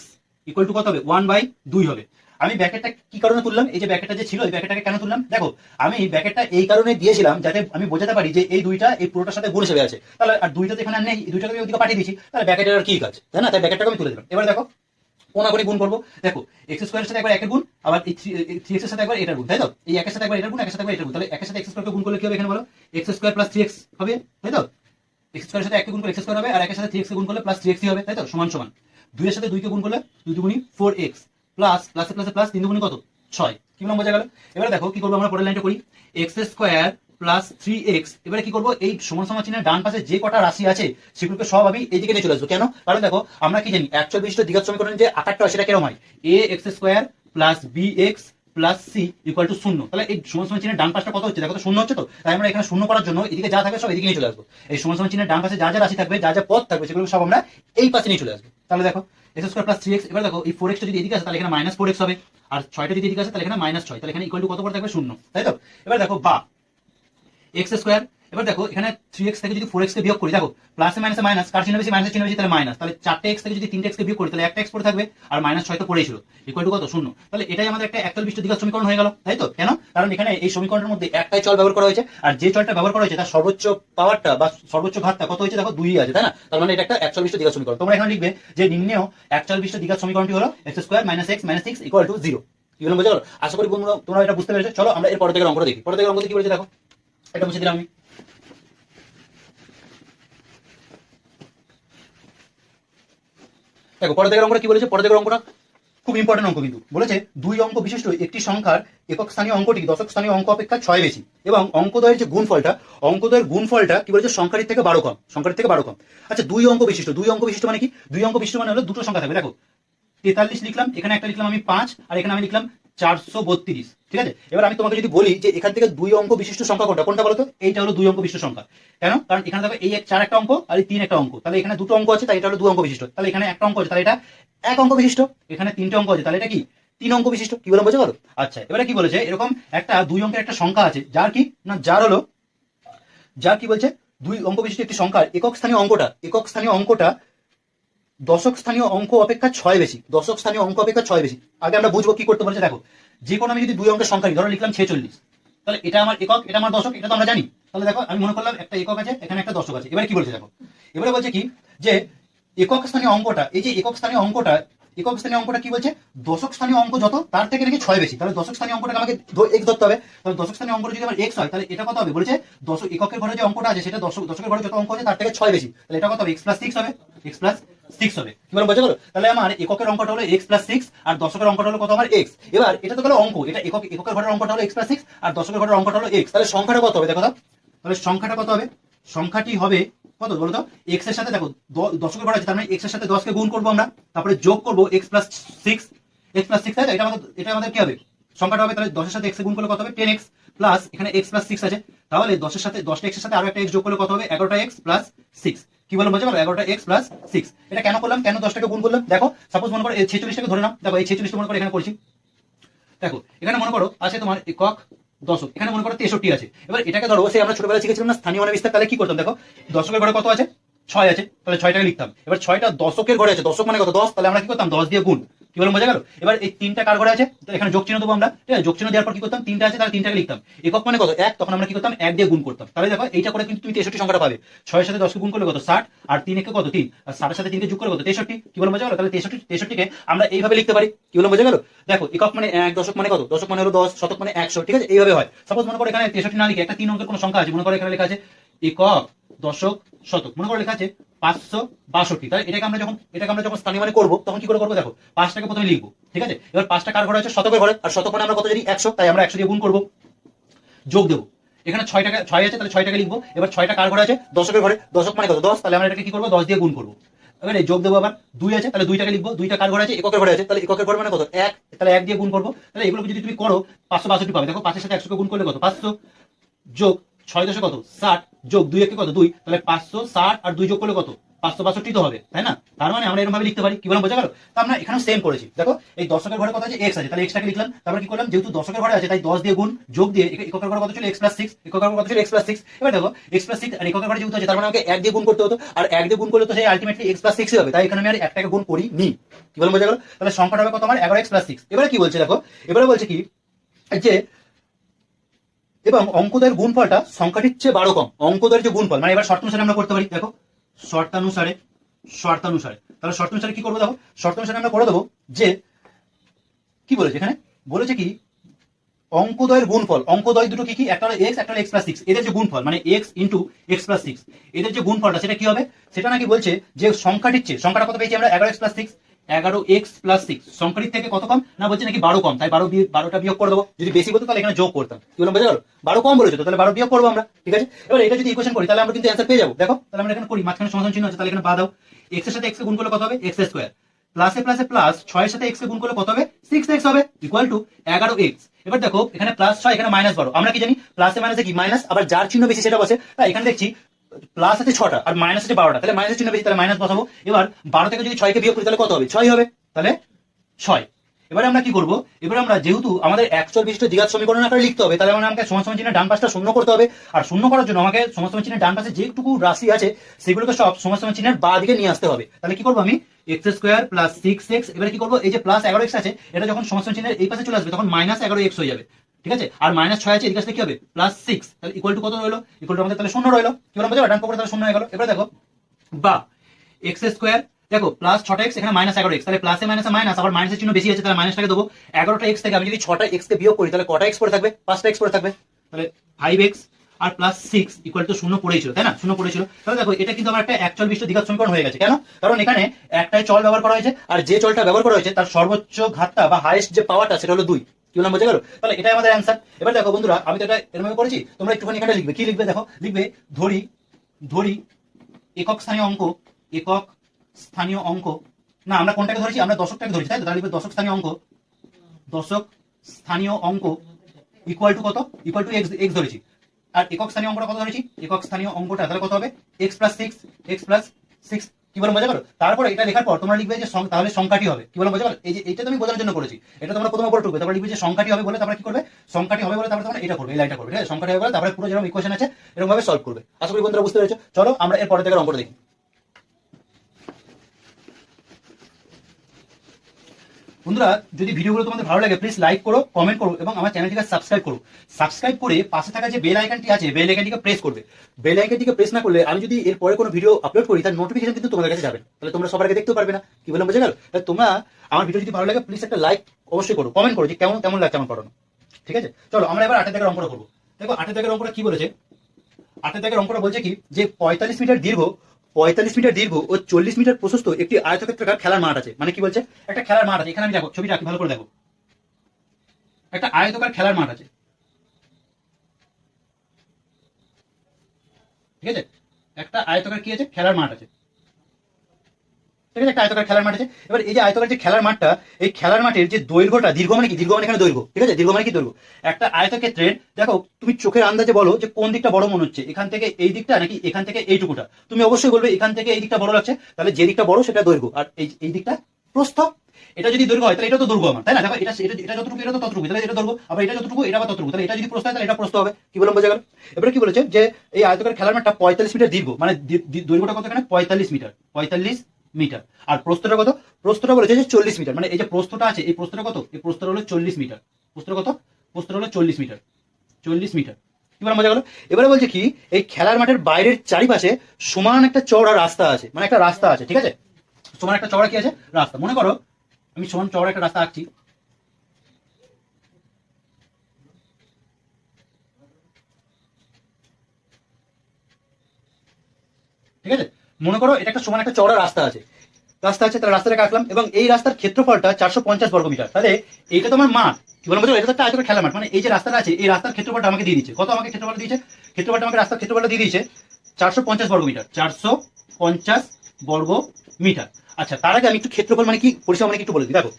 equal to কত হবে, 1/2 হবে। আমি ব্র্যাকেটটা কি কারণে তুললাম, এই যে ব্র্যাকেটটা যে ছিল এই ব্র্যাকেটটাকে কেন তুললাম, দেখো আমি ব্র্যাকেটটা এই কারণে দিয়েছিলাম যাতে আমি বোঝাতে পারি যে এই দুইটা এই পুরোটার সাথে গুণ হিসেবে আছে, তাহলে আর দুইটা তো এখানে আর নেই, এই দুইটাকে আমি ওইদিকে পাঠিয়ে দিয়েছি, তাহলে ব্র্যাকেটের আর কি কাজ, তাই না, তাই ব্র্যাকেটটাকে আমি তুলে দিলাম। এবার দেখো কোনাকুনি গুণ করবো, দেখো x স্কয়ারের সাথে একবার একের গুণ, আবার এই 3x এর সাথে একবার এটার গুণ, তাই তো, এই একের সাথে একবার এটার গুণ, একের সাথে একবার এটার গুণ, তাহলে একের সাথে x স্কয়ারকে গুণ করলে কি হবে, এখানে বলো x স্কয়ার প্লাস 3x হবে, তাই তো, x স্কয়ারের সাথে 1 কে গুণ করলে x স্কয়ার হবে, আর একের সাথে 3x কে গুণ করলে প্লাস 3x হবে, তাই তো, সমান সমান 2 এর সাথে 2 কে গুণ করলে 2 দুগুণী 4x প্লাস প্লাসে প্লাসে প্লাস 3 দুগুণী কত, 6। কি বললাম, বোঝা গেল? এবারে দেখো কি করবো, আমরা পরের লাইনটা করি, x স্কয়ার প্লাস 3x। এবারে কি করবো, এই সমান সমান চিহ্নের ডান পাশে যে কটা রাশি আছে সেগুলোকে সব আমি এইদিকে নিয়ে চলে আসবো। কেন, কারণ দেখো আমরা কি জানি অ্যাকচুয়াল বিশিষ্ট দ্বিঘাত সমীকরণের যে আকারটা হয় সেটা কেরকম হয়, ax square plus bx plus c equal to 0। তাহলে এই সমান সমান চিহ্নের ডান পাশটা কত হচ্ছে, দেখো তো 0 হচ্ছে তো, তাই আমরা এখানে 0 করার জন্য এদিকে যা থাকবে সব এদিকে নিয়ে চলে আসবো। এই সমান সমান চিহ্নের ডান পাশে যা যা রাশি থাকবে, যা যা পদ থাকবে সেগুলো সব আমরা এই পাশে নিয়ে চলে আসবো। তাহলে দেখো x স্কয়ার প্লাস 3x, এবার দেখো এই 4x যদি এদিকে আসে তাহলে এখানে মাইনাস 4x হবে, আর 6টা যদি এদিকে আসে তাহলে এখানে মাইনাস 6, তাহলে এখানে ইকুয়াল টু কত করে থাকবে, 0, তাই তো। এবার দেখো বা x স্কয়ার, এবার দেখো এখানে 3x থেকে যদি 4x কে বিয়োগ করি, দেখো প্লাসে মাইনাসে মাইনাস, কার চিহ্ন বেশি, মাইনাসের চিহ্ন বেশি, তাহলে মাইনাস, তাহলে 4x থেকে যদি 3x কে বিয়োগ করি তাহলে একটা x পড়ে থাকবে, আর মাইনাস 6 তো পড়েই ছিল, ইকুয়াল টু কত, 0। তাহলে এটাই আমাদের একটা একতল বিশিষ্ট দ্বিঘাত সমীকরণ হয়ে গেল, তাই তো। কেন, কারণ এখানে এই সমীকরণের মধ্যে একটাই চল ব্যবহার করা হয়েছে, আর যে চলটা ব্যবহার করা হয়েছে তার সর্বোচ্চ পাওয়ারটা বা সর্বোচ্চ ঘাতটা কত হয়েছে, দেখো 2 আছে, তাই না। তার মানে এটা একটা একচল বিশিষ্ট দ্বিঘাত সমীকরণ। তোমরা এখানে লিখবে যে নিম্নেয় একচল বিশিষ্ট দ্বিঘাত সমীকরণটি হলো x square minus x minus 6 equal to 0। কি বললাম, বোঝা গেল? আশা করি বন্ধুরা তোমরা এটা বুঝতে পেরেছো। চলো আমরা এর পরের দিকের অঙ্কটা দেখি। পরের দিকের অঙ্কতে কি বলেছে, দেখো এটা মুছে দিলাম আমি। দেখো পরের দিকের অঙ্কটা কি বলেছে, পরের দিকের অঙ্কটা খুব ইম্পর্টেন্ট অঙ্ক, কিন্তু বলেছে 2 অঙ্ক বিশিষ্ট একটি সংখ্যার একক স্থানীয় অঙ্কটি দশক স্থানীয় অঙ্ক অপেক্ষা 6 বেশি, এবং অঙ্কদ্বয়ের যে অঙ্কদ্বয়ের গুণফলটা কি বলেছে, সংখ্যাটির থেকে 12 কম, সংখ্যাটির থেকে 12 কম। আচ্ছা 2 অঙ্ক বিশিষ্ট, 2 অঙ্ক বিশিষ্ট মানে কি, 2 অঙ্ক বিশিষ্ট মানে হলো দুটো সংখ্যা থাকবে। দেখো 43 লিখলাম, এখানে একটা লিখলাম আমি 5, আর এখানে আমি লিখলাম 432, ঠিক আছে। এবার আমি তোমাকে যদি বলি যে এখান থেকে 2 অঙ্ক বিশিষ্ট সংখ্যা কোনটা, কোনটা বলো তো, এইটা হলো 2 অঙ্ক বিশিষ্ট সংখ্যা। কেন, কারণ এখানে দেখো এই 4 একটা অঙ্ক আর এই 3 একটা অঙ্ক, তাহলে এখানে দুটো অঙ্ক আছে তাই এটা হলো 2 অঙ্ক বিশিষ্ট। তাহলে এখানে একটা অঙ্ক আছে তাহলে এটা 1 অঙ্ক বিশিষ্ট, এখানে 3টে অঙ্ক আছে তাহলে এটা কি 3 অঙ্ক বিশিষ্ট। কি বললাম বোঝা গেল? আচ্ছা, এবারে কি বলেছে, এরকম একটা 2 অঙ্কের একটা সংখ্যা আছে, যার কি না যার কি বলছে 2 অঙ্ক বিশিষ্ট একটি সংখ্যার একক স্থানীয় অঙ্কটা দশক স্থানীয় অঙ্ক অপেক্ষা 6 বেশি। দশক স্থানীয় অঙ্ক অপেক্ষা 6 বেশি। আগে আমরা বুঝবো কি করতে বলেছে। দেখো, যে কোনো আমি যদি 2 অঙ্কের সংখ্যা নিই, ধরো লিখলাম 46, তাহলে এটা আমার একক, এটা আমার দশক, এটা তো আমরা জানি। তাহলে দেখো, আমি মনে করলাম একটা একক আছে, এখানে একটা দশক আছে। এবারে কি বলছে দেখো, এবারে বলছে কি যে একক স্থানীয় অঙ্কটা, এই যে একক স্থানীয় অঙ্কটা কি বলছে, দশক স্থানীয় অঙ্ক যত তার থেকে নাকি 6 বেশি। তাহলে দশক স্থানীয় অঙ্কটাকে আমাকে এক্স ধরতে হবে। তাহলে দশক স্থানীয় অঙ্কটা যদি আমার এক্স হয়, তাহলে এটা কত হবে বলেছে, দশক একের ঘরে যে অঙ্কটা আছে সেটা দশকের ঘরে যত অঙ্ক আছে তার থেকে 6 বেশি। তাহলে এটা কত হবে, x+6 হবে, x+6 হবে। কি বলবো বোঝা গেল? তাহলে আমার এককের অঙ্কটা হলো x+6 আর দশকের অঙ্কটা হলো কত, আমার x। এবার এটা তো গেল অঙ্ক, এটা এককের ঘরের অঙ্কটা হলো x+6 আর দশকের ঘরের অঙ্কটা হলো x। তাহলে সংখ্যাটা কত হবে দেখো তো, তাহলে সংখ্যাটা কত হবে, সংখ্যাটি হবে কত বলো তো, x এর সাথে দেখো দশকের ঘর আছে, তার মানে x এর সাথে 10 কে গুণ করবো আমরা, তারপরে যোগ করবো x+6, তাই তো? এটা আমাদের কি হবে, সংখ্যাটা হবে। তাহলে 10 এর সাথে x এ গুণ করলে কত হবে, 10x প্লাস এখানে x+6 আছে, তাহলে 10 এর সাথে 10টা x এর সাথে আরো একটা x যোগ করলে কত হবে, 11টা x প্লাস 6। কি বললাম বোঝা গেল, 11টা x প্লাস 6। এটা কেন করলাম, কেন 10টাকে গুণ করলাম? দেখো, সাপোজ মনে করো 46টাকে ধরে নাও। দেখো, এই 46টা মনে করো এখানে করছি। দেখো, এখানে মনে করো আছে তোমার একক, দশক, এখানে মনে করো 63 আছে। এবার এটাকে ধরো, সে আমরা ছোটবেলায় শিখেছিলাম না স্থানীয় মানে বিস্তার। তাহলে কি করতাম, দেখো দশকের ঘরে কত আছে, 6 আছে, তাহলে 6টাকে লিখতাম। এবার 6টা দশকের ঘরে আছে, দশক মানে কত, 10, তাহলে আমরা কি করতাম, 10 দিয়ে গুণ। কি বললাম বোঝা গেল? এবার এই 3টা কার ঘরে আছে, তো এখানে যোগ চিহ্ন দেবো আমরা, ঠিক আছে? যোগ চিহ্ন দেওয়ার পর কি করতাম, 3টা আছে, তাহলে 3টাকে লিখতাম। একক মানে কত, 1, তখন আমরা কি করতাম, 1 দিয়ে গুণ করতাম। তাহলে দেখো, এইটা করে কিন্তু তুমি 63 সংখ্যাটা পাবে। 6 এর সাথে 10কে গুণ করলে কত, 60, আর 3 একে কত, 3, আর 60 এর সাথে 3কে যোগ করলে কত, 63। কি বললাম বোঝা গেল? তাহলে 63কে আমরা এইভাবে লিখতে পারি। কি বললাম বোঝা গেল? দেখো, একক মানে 1, দশক মানে কত, দশক মানে হলো 10, শতক মানে 100, ঠিক আছে? এইভাবে হয়। সাপোজ মনে করো এখানে 63 না লিখে একটা 3 অঙ্কের কোনো সংখ্যা আছে, মনে করো এখানে লেখা আছে একক, দশক, শতক, মনে করো লেখা আছে 562। তাহলে এটাকে আমরা যখন স্থানীয় মানে করবো, তখন কি করে করবো, দেখো 5টাকে প্রথমে লিখবো, ঠিক আছে? এবার 5টা কার ঘরে আছে, শতকের ঘরে, আর শতক মানে আমরা কত জানি, 100, তাই আমরা 100 দিয়ে গুণ করবো, যোগ দেবো। এখানে 6 আছে, তাহলে 6টাকে লিখবো। এবার 6টা কার ঘরে আছে, দশকের ঘরে, দশক মানে কত, 10, তাহলে আমরা এটাকে কি করবো, 10 দিয়ে গুণ করবো। এবারে যোগ দেবো। আবার 2 আছে, তাহলে 2টাকে লিখবো। 2টা কার ঘরে আছে, এককের ঘরে আছে, তাহলে এককের ঘরে মানে কত, 1, তাহলে 1 দিয়ে গুণ করবো। তাহলে এগুলো যদি তুমি করো, 562 পাবে। দেখো, 5 এর সাথে 100 কে গুণ করলে কত, 500, যোগ 6 দশে কত, 60, যোগ 2 একে কত, 2, তাহলে 560 আর 2 যোগ করলে কত, 562 তো হবে, তাই না? তার মানে আমরা এরকম ভাবে লিখতে পারি। কি বললাম বোঝা গেল? তো আমরা এখানেও সেম করেছি। দেখো, এই দশকের ঘরে কত আছে, x আছে, তাহলে xটাকে লিখলাম। তারপর কি করলাম, যেহেতু দশকের ঘরে আছে তাই 10 দিয়ে গুণ, যোগ দিয়ে এককের ঘরে কত ছিল, x+6, এককের ঘরে কত ছিল, x+6। এবার দেখো, x+6 আর এককের ঘরে যেহেতু আছে, তার মানে আমাকে 1 দিয়ে গুণ করতে হতো, আর 1 দিয়ে গুণ করলে তো সেই আলটিমেটলি x+6 হবে, তাই এখানে আমি আর 1টাকে গুণ করি নি। কি বললাম বোঝা গেল? তাহলে সংখ্যাটা হবে কত, আমার 11x+6। এবারে কি বলছে দেখো, এবারে বলছে কি যে এবং অঙ্কদের গুণফলটা সংখ্যাটির চেয়ে 12 কম। অঙ্কদের যে গুণফল মানে, এবার শর্তানুসারে আমরা করতে পারি। দেখো, শর্তানুসারে তাহলে শর্তানুসারে কি করবো, দেখো শর্তানুসারে আমরা করে দেবো যে কি বলেছে এখানে, বলেছে কি অঙ্কদ্বয়ের গুণফল, অঙ্কদ্বয় দুটো কি কি, একটা হলো x, একটা হলো x+6, এদের যে গুণফল মানে x ইন্টু x+6, এদের যে গুণফলটা সেটা কি হবে, সেটা নাকি বলছে যে সংখ্যাটির চেয়ে, সংখ্যাটা কত পেয়েছি আমরা, 11x+6, 11x+6 সংখ্যাটির থেকে কত কম না, বলছে নাকি 12 কম, তাই 12টা বিয়োগ করে দেবো। যদি বেশি বলতো তাহলে এখানে যোগ করতাম। কি বললাম বোঝা গেল? 12 কম বলেছে তো, তাহলে 12 বিয়োগ করবো আমরা, ঠিক আছে? এবার এটা যদি ইকুয়েশন করি, তাহলে আমরা কিন্তু অ্যান্সার পেয়ে যাবো। দেখো, তাহলে আমরা এখানে করি, মাঝখানে সমাধান চিহ্ন আছে, তাহলে এখানে বাদ দাও। x এর সাথে x কে গুণ করলে কত হবে, x² প্লাসে প্লাসে প্লাস 6 এর সাথে x কে গুণ করলে কত হবে, 6x হবে, ইকুয়াল টু 11x। এবার দেখো, এখানে +6, এখানে -12, আমরা কি জানি প্লাসে মাইনাসে কি মাইনাস, আবার যার চিহ্ন বেশি সেটা বসে। তাই এখানে দেখছি প্লাস আছে 6টা আর মাইনাস আছে 12টা, তাহলে মাইনাসের চিহ্ন বেশি, তাহলে মাইনাস বসাবো। এবার 12 থেকে যদি 6 কে বিয়োগ করি তাহলে কত হবে, 6 হবে, তাহলে 6। এবারে আমরা কি করবো, এবারে আমরা যেহেতু আমাদের একচল বিশিষ্ট দ্বিঘাত সমীকরণ আকারে লিখতে হবে, তাহলে আমাকে সমান সমান চিহ্নের ডান পাশটা শূন্য করতে হবে। আর শূন্য করার জন্য আমাকে সমান সমান চিহ্নের ডান পাশে যেটুকু রাশি আছে সেগুলোকে সব সমান সমান চিহ্নের বাঁ দিকে নিয়ে আসতে হবে। তাহলে কি করবো আমি, x² প্লাস 6x, এবারে কি করবো, এই যে প্লাস 11x আছে, এটা যখন সমান সমান চিহ্নের এই পাশে চলে আসবে তখন -11x হয়ে যাবে, ঠিক আছে? আর -6 আছে, এদিকে আসলে কি হবে, +6, তাহলে ইকুয়াল টু কত রইলো, ইকুয়াল টু আমাদের তাহলে শূন্য রইলো। কি বললাম বোঝা, ডান পক্ষে তাহলে শূন্য হয়ে গেল। এবারে দেখো, বা x², দেখো প্লাস 6x, এখানে -11x, তাহলে প্লাসে মাইনাসে মাইনাস, আবার মাইনাসের চিহ্ন বেশি আছে, তাহলে মাইনাসটাকে দেবো। 11টা x থেকে আমি যদি 6টা x কে বিয়োগ করি, তাহলে কটা x পড়ে থাকবে, 5টা x পড়ে থাকবে, তাহলে 5x R plus 6 equal to 0 পড়েছিল, তাই না? 0 পড়েছিল। তাহলে দেখো, এটা কিন্তু আমার একটা একচল বিশিষ্ট দ্বিঘাত সমীকরণ হয়ে গেছে। কেন? কারণ এখানে একটাই চল ব্যবহার করা হয়েছে, আর যে চলটা ব্যবহার করা হয়েছে তার সর্বোচ্চ ঘাতটা বা হাইয়েস্ট যে পাওয়ারটা সেটা হলো 2। কি বললাম বোঝা গেল? তাহলে এটাই আমাদের অ্যান্সার। এবার দেখো বন্ধুরা, আমি তো এটা এরকম করেছি, তোমরা একটুখানি এখানে লিখবে। কি লিখবে দেখো, লিখবে ধরি একক স্থানীয় অঙ্ক, না আমরা কোনটাকে ধরেছি, আমরা দশকটাকে ধরেছি, তাই তো? তাহলে দশক স্থানীয় অঙ্ক ইকুয়াল টু কত, ইকুয়াল টু x ধরেছি। আর একক স্থানীয় অঙ্কটা কত ধরেছি, একক স্থানীয় অঙ্কটা তাহলে কত হবে, x+6, কি বললাম বোঝা গেল? তারপরে এটা লেখার পর তোমরা লিখবে যে তাহলে সংখ্যাটি হবে, কি বললাম বোঝা গেল? এই যে এটা তুমি বোঝানোর জন্য করেছি, এটা তোমরা প্রথমে উপরে টুকবে, তারপরে লিখবে যে সংখ্যাটি হবে বলে, তারপরে কি করবে, সংখ্যাটি হবে বলে তারপরে তোমরা এটা করবে, এই লাইনটা করবে, ঠিক আছে? সংখ্যাটি হবে বলে তারপরে পুরো যেরকম ইকুয়েশন আছে এরকম ভাবে সলভ করবে। আশা করি বন্ধুরা বুঝতে পেরেছো। চলো আমরা এর পরের থেকে অঙ্কটা দেখি। বন্ধুরা যদি ভিডিওগুলো তোমাদের ভালো লাগে প্লিজ লাইক করো, কমেন্ট করো এবং আমার চ্যানেলটিকে সাবস্ক্রাইব করো। সাবস্ক্রাইব করে পাশে থাকা যে বেল আইকনটি আছে বেল আইকনটিকে প্রেস করবে। বেল আইকনটিকে প্রেস না করলে আমি যদি এর পরে কোনো ভিডিও আপলোড করি তার নোটিফিকেশন কিন্তু তোমাদের কাছে যাবে না, তাহলে তোমরা সবার আগে দেখতেও পারবে না, কি বললাম বোঝা গেল? তাহলে তোমরা আমার ভিডিও যদি ভালো লাগে প্লিজ একটা লাইক অবশ্যই করো, কমেন্ট করো যে কেমন কেমন লাগছে আমার পড়ানো, ঠিক আছে? চলো আমরা এবার 8 দাগের অঙ্কটা করবো। দেখো 8 দাগের অঙ্কটা কি বলেছে, 8 দাগের অঙ্কটা বলছে কি যে 45 মিটার দীর্ঘ, 45 মিটার দীর্ঘ ও 40 মিটার প্রশস্ত একটি আয়তক্ষেত্রাকার খেলার মাঠ আছে। মানে কি বলছে, একটা খেলার মাঠ আছে, এখানে আমি দেখো ছবিটা আঁকি ভালো করে দেখো, একটা আয়তকার খেলার মাঠ আছে, ঠিক আছে? একটা আয়তকার কি আছে, খেলার মাঠ আছে, ঠিক আছে? একটা আয়তকার খেলার মাঠ আছে। এবার এই যে আয়তকার যে খেলার মাঠটা, এই খেলার মাঠের যে দৈর্ঘ্যটা, দীর্ঘ মানে কি, দীর্ঘ মানে এখানে দৈর্ঘ্য, ঠিক আছে? দীর্ঘ মানে কি, দৈর্ঘ্য। একটা আয়তক্ষেত্রের দেখো তুমি চোখের আন্দাজে বলো যে কোন দিকটা বড় মনে হচ্ছে, এখান থেকে এই দিকটা নাকি এখান থেকে এইটুকুটা। তুমি অবশ্যই বলবে এখান থেকে এই দিকটা বড় লাগছে, তাহলে যে দিকটা বড় সেটা দৈর্ঘ্য, আর এই দিকটা প্রস্থ। এটা যদি দৈর্ঘ্য হয় তাহলে এটা তো দৈর্ঘ্য আমার, তাই না? দেখো এটা এটা যতটুকু এটা তো ততটুকু, তাহলে এটা দৈর্ঘ্য, আবার এটা যতটুকু এটা আবার ততটুকু, তাহলে এটা যদি প্রস্থ হয় তাহলে এটা প্রস্থ হবে, কি বললাম বোঝা গেল? এবারে কি বলেছে যে এই আয়তকার খেলার মাঠটা 45 মিটার দীর্ঘ, মানে দৈর্ঘ্যটা কত এখানে, 45 মিটার, 45 মিটার। আর প্রস্থটা কত, প্রস্থটা বলেছে যে 40 মিটার, মানে এই যে প্রস্থটা আছে এই প্রস্থটা কত, এই প্রস্থটা হলো 40 মিটার, প্রস্থটা কত, প্রস্থটা হলো 40 মিটার, 40 মিটার, কি বললাম বোঝা গেল? এবারে বলছে কি এই খেলার মাঠের বাইরের চারিপাশে সমান একটা চওড়া রাস্তা আছে, মানে একটা রাস্তা আছে, ঠিক আছে? সমান একটা চওড়া কি আছে, রাস্তা। মনে করো আমি সমান চওড়া একটা রাস্তা আঁকছি, ঠিক আছে? মনে করো এটা একটা সমান একটা চওড়া রাস্তা আছে, তাহলে রাস্তাটাকে আঁকলাম এবং এই রাস্তার ক্ষেত্রফলটা 450 বর্গ মিটার। তাহলে এইটা তো আমার মাঠ, কি বলবো, এটা তো একটা আয়তকার খেলার মাঠ, মানে এই যে রাস্তাটা আছে এই রাস্তার ক্ষেত্রফলটা আমাকে দিয়ে দিচ্ছে, কত আমাকে ক্ষেত্রফল দিয়েছে, ক্ষেত্রফলটা আমাকে রাস্তার ক্ষেত্রফলটা দিয়ে দিয়েছে 450 বর্গ মিটার, 450 বর্গ মিটার। আচ্ছা তার আগে আমি একটু ক্ষেত্রফল মানে কি, পরিসীমা মানে কি একটু বলে দিই। দেখো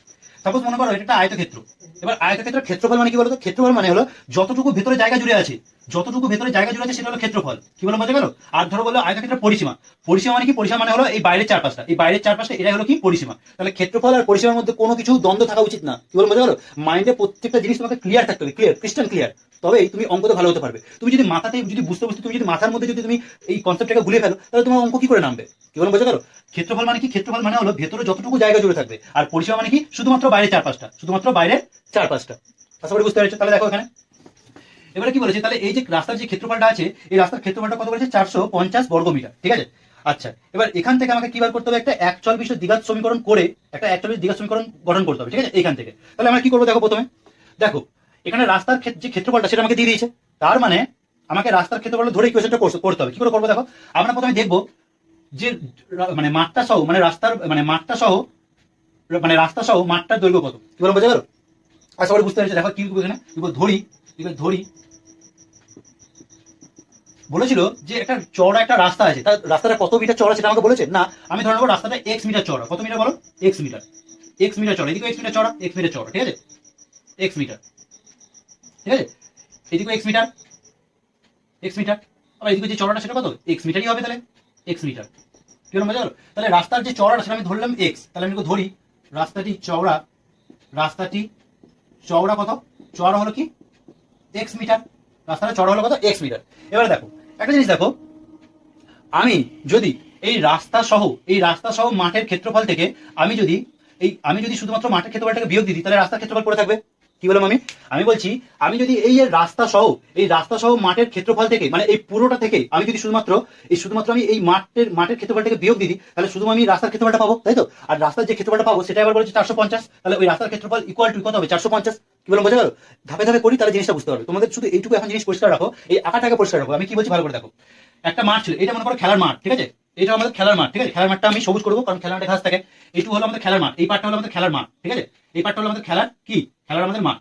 সাপোজ মনে করো এটা একটা আয়তক্ষেত্র, এবার আয়তক্ষেত্রের ক্ষেত্রফল মানে কি বলতো, ক্ষেত্রফল মানে হলো যতটুকু ভেতরে জায়গা জুড়ে আছে, যতটুকু ভেতরে জায়গা জুড়ে আছে সেটা হলো ক্ষেত্রফল, কি বললাম বোঝা গেল? আর ধরো বলো আয়তক্ষেত্রের পরিসীমা, পরিসীমা মানে কি, পরিসীমা মানে হলো এই বাইরের চারপাশটা, এই বাইরের চারপাশটা এটা হলো কি পরিসীমা। তাহলে ক্ষেত্রফল আর পরিসীমার মধ্যে কোনো কিছু দ্বন্দ্ব থাকা উচিত না, কি বললাম বোঝা গেল? মাইন্ডে প্রত্যেকটা জিনিস তোমাকে ক্লিয়ার থাকতে হবে, ক্লিয়ার, ক্রিস্টাল ক্লিয়ার, তবেই তুমি অঙ্কতে ভালো হতে পারবে। তুমি যদি মাথাতে যদি বুঝতে বুঝতে তুমি যদি মাথার মধ্যে যদি তুমি এই কনসেপ্টটাকে ভুলে ফেলো তাহলে তোমার অঙ্ক কি করে নামবে, কি বললাম বোঝা গেল? ক্ষেত্রফল মানে কি, ক্ষেত্রফল মানে হলো ভেতরে যতটুকু জায়গা জুড়ে থাকবে, আর পরিসীমা মানে কি শুধুমাত্র বাইরের চারপাশটা, শুধুমাত্র বাইরের চারপাশটা। আশা করি বুঝতে পেরেছো। তাহলে দেখো এখানে এবারে কি বলেছে, তাহলে এই যে রাস্তার যে ক্ষেত্রফলটা আছে এই রাস্তার ক্ষেত্রফলটা কত বলেছে, 450 বর্গ মিটার, ঠিক আছে? আচ্ছা এবার এখান থেকে আমাকে কি বার করতে হবে, একটা একচল বিশিষ্ট দ্বিঘাত সমীকরণ করে একটা একচল বিশিষ্ট দ্বিঘাত সমীকরণ গঠন করতে হবে, ঠিক আছে? এইখান থেকে তাহলে আমরা কি করবো, দেখো প্রথমে দেখো এখানে রাস্তার যে ক্ষেত্রফলটা সেটা আমাকে দিয়ে দিয়েছে, তার মানে আমাকে রাস্তার ক্ষেত্রফল ধরে ইকুয়েশনটা করতে হবে। কি করে করবো, দেখো আমরা প্রথমে দেখবো যে মানে মাঠটা সহ মানে রাস্তার মানে মাঠটা সহ মানে রাস্তা সহ মাঠটার দৈর্ঘ্য কত, কি বলবো বোঝা গেল? আশা করি বুঝতে পেরেছো। দেখো কি এখানে ধরি, ধরি বলেছিল যে একটা চওড়া একটা রাস্তা আছে, তার রাস্তাটা কত মিটার চওড়া সেটা আমাকে বলেছে না, আমি ধরে নেবো রাস্তাটা এক্স মিটার চওড়া, কত মিটার বলো, এক্স মিটার, এক্স মিটার চওড়া, এদিকে এক্স মিটার চওড়া, এক্স মিটার চওড়া, ঠিক আছে? এক্স মিটার, ঠিক আছে? এদিকে এক্স মিটার, এক্স মিটার, আবার এদিকে যে চওড়াটা সেটা কত, এক্স মিটারই হবে, তাহলে এক্স মিটার, কি বললাম বোঝা গেল? তাহলে রাস্তার যে চওড়াটা সেটা আমি ধরলাম এক্স, তাহলে আমি ধরি রাস্তাটি চওড়া, রাস্তাটি চওড়া কত, চওড়া হলো কি এক্স মিটার, রাস্তাটা চওড়া হলো কত, এক্স মিটার। এবারে দেখো একটা জিনিস দেখো, আমি যদি এই রাস্তা সহ মাঠের ক্ষেত্রফল থেকে আমি যদি শুধুমাত্র মাঠের ক্ষেত্রফলটাকে বিয়োগ দিই তাহলে রাস্তার ক্ষেত্রফল পড়ে থাকবে, কি বললাম আমি বলছি আমি যদি এই রাস্তা সহ মাঠের ক্ষেত্রফল থেকে মানে এই পুরোটা থেকে আমি যদি শুধুমাত্র আমি এই মাঠের ক্ষেত্রফলটাকে বিয়োগ দিই তাহলে শুধু আমি রাস্তার ক্ষেত্রফলটা পাবো, তাই তো? আর রাস্তার যে ক্ষেত্রফলটা পাবো সেটা আবার বলেছে 450, তাহলে ওই রাস্তার ক্ষেত্রফল ইকুয়াল টু কত হবে, 450, কি বললাম বোঝা গেল? ধাপে ধাপে করি তাহলে জিনিসটা বুঝতে পারবে। তোমাদের শুধু এইটুকু এখন জিনিস পরিষ্কার রাখো, এই আঁকাটাকে পরিষ্কার রাখো। আমি কি বলছি ভালো করে দেখো, একটা মাঠ ছিল, এটা মনে করো খেলার মাঠ, ঠিক আছে? এটা আমাদের খেলার মাঠ, ঠিক আছে? খেলার মাঠটা আমি সবুজ করবো কারণ খেলার মাঠে ঘাস থাকে। এইটুকু হলো আমাদের খেলার মাঠ, এই পার্টটা হলো আমাদের খেলার মাঠ, ঠিক আছে? এই পার্টটা হলো আমাদের খেলার কি, খেলার আমাদের মাঠ।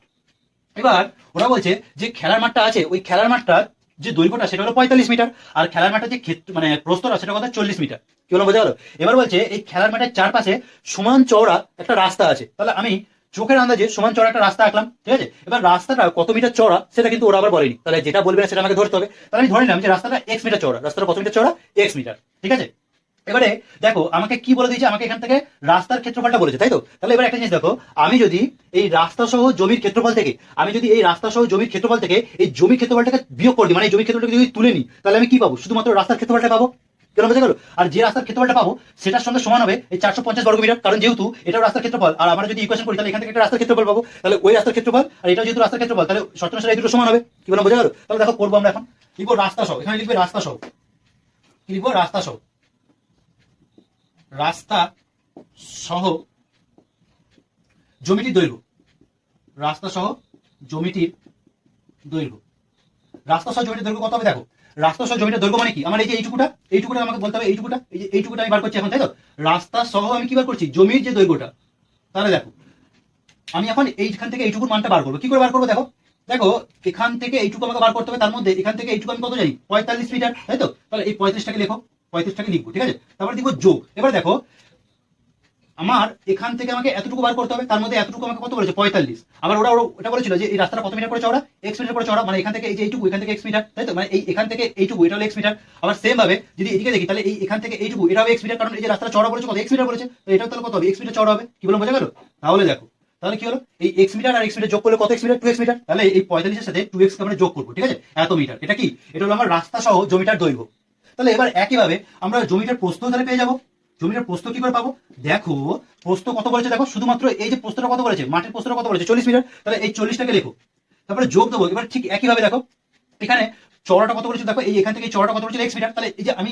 এবার ওরা বলছে যে খেলার মাঠটা আছে, ওই খেলার মাঠটা যে দৈর্ঘ্যটা সেটা হলো 45 মিটার, আর খেলার মাঠের যে মানে প্রস্থটা সেটা কত, 40 মিটার, কি বললাম বোঝা গেল? এবার বলছে এই খেলার মাঠের চারপাশে সমান চওড়া একটা রাস্তা আছে, তাহলে আমি চোখের আন্দাজে সমান চওড়া একটা রাস্তা আঁকলাম, ঠিক আছে? এবার রাস্তাটা কত মিটার চওড়া সেটা কিন্তু ওরা আবার বলেনি, তাহলে যেটা বলবে না সেটা আমাকে ধরতে হবে। তাহলে আমি ধরে নিলাম যে রাস্তাটা এক্স মিটার চওড়া, রাস্তাটা কত মিটার চওড়া, এক্স মিটার, ঠিক আছে? এবারে দেখো আমাকে কি বলে দিয়েছে, আমাকে এখান থেকে রাস্তার ক্ষেত্রফলটা বলেছে, তাই তো? তাহলে এবার একটা জিনিস দেখো, আমি যদি এই রাস্তা সহ জমির ক্ষেত্রফল থেকে, আমি যদি এই রাস্তা সহ জমির ক্ষেত্রফল থেকে এই জমির ক্ষেত্রফলটাকে বিয়োগ করে দিই, মানে এই জমির ক্ষেত্রফলটাকে যদি তুলে নিই, তাহলে আমি কি পাবো? শুধুমাত্র রাস্তার ক্ষেত্রফলটা পাবো। কেন বোঝা গেল? আর যে রাস্তার ক্ষেত্রফলটা পাবো সেটার সঙ্গে সমান হবে এই 450 বর্গমিটার, কারণ যেহেতু এটাও রাস্তার ক্ষেত্রফল, আর আমরা যদি ইকুয়েশন করি তাহলে এখান থেকে একটা রাস্তার ক্ষেত্রফল পাবো, তাহলে ওই রাস্তার ক্ষেত্রফল আর এটাও যেহেতু রাস্তার ক্ষেত্রফল, তাহলে শর্ত অনুসারে এই দুটো সমান হবে। কি বললাম, বোঝা গেল? তাহলে দেখো করবো আমরা এখন, লিখবো রাস্তা সহ, এখানে লিখবে রাস্তা সহ, কি লিখবো? রাস্তা সহ, রাস্তা সহ জমিটির দৈর্ঘ্য, রাস্তা সহ জমিটির দৈর্ঘ্য, রাস্তা সহ জমিটির দৈর্ঘ্য কত হবে? দেখো রাস্তা সহ জমিটার দৈর্ঘ্য মানে কি, আমার এই যে এইটুকুটা আমাকে বলতে হবে, এইটুকুটা, এই যে এইটুকুটা আমি বার করছি এখন, তাই তো? রাস্তা সহ আমি কি বার করছি? জমির যে দৈর্ঘ্যটা। তাহলে দেখো আমি এখন এইখান থেকে এইটুকুর মানটা বার করবো। কি করে বার করবো? দেখো দেখো এখান থেকে এইটুকু আমাকে বার করতে হবে, তার মধ্যে এখান থেকে এইটুকু আমি কত জানি? 45 মিটার, তাই তো? তাহলে এই 35টাকে লেখো, 35টাকে লিখবো, ঠিক আছে? তারপরে লিখবো যোগ। এবার দেখো আমার এখান থেকে আমাকে এতটুকু বার করতে হবে, তার মধ্যে এতটুকু আমাকে কত বলেছে? 45। আবার ওটা বলেছিল যে এই রাস্তাটা কত মিটার করে চওড়া? x মিটার করে চওড়া, মানে এখান থেকে এই যে এইটুকু, এখান থেকে x মিটার, তাই তো? মানে এই এখান থেকে এইটুকু, এটা হলো x মিটার। আবার সেম ভাবে যদি এদিকে দেখি, তাহলে এই এখান থেকে এইটুকু, এটা হবে x মিটার, কারণ এই যে রাস্তাটা চওড়া বলেছে কত? x মিটার বলেছে, তো এটাও তাহলে কত হবে? x মিটার চওড়া হবে। কি বললাম, বোঝা গেল? তাহলে দেখো তাহলে কি হলো, এই x মিটার আর x মিটার যোগ করলে কত x মিটার? 2x metre. তাহলে এই 45 এর সাথে 2x কে আমরা যোগ করবো, ঠিক আছে? এত মিটার। এটা কি? এটা হলো আমার রাস্তা সহ জমিটার দৈর্ঘ্য। তাহলে এবার একইভাবে আমরা জমিটার প্রস্থ তাহলে পেয়ে যাবো। জমিটার প্রস্থ কি করে পাবো? দেখো প্রস্থ কত বলেছে, দেখো শুধুমাত্র এই যে প্রস্থটা কত বলেছে, মাটির প্রস্থটা কত বলেছে? 40 মিটার। তাহলে এই 40টাকে লেখো, তারপরে যোগ দেবো। এবার ঠিক একইভাবে দেখো এখানে চওড়াটা কত বলেছে, দেখো এই এখান থেকে চওড়াটা কত বলেছে? x metre. তাহলে এই যে আমি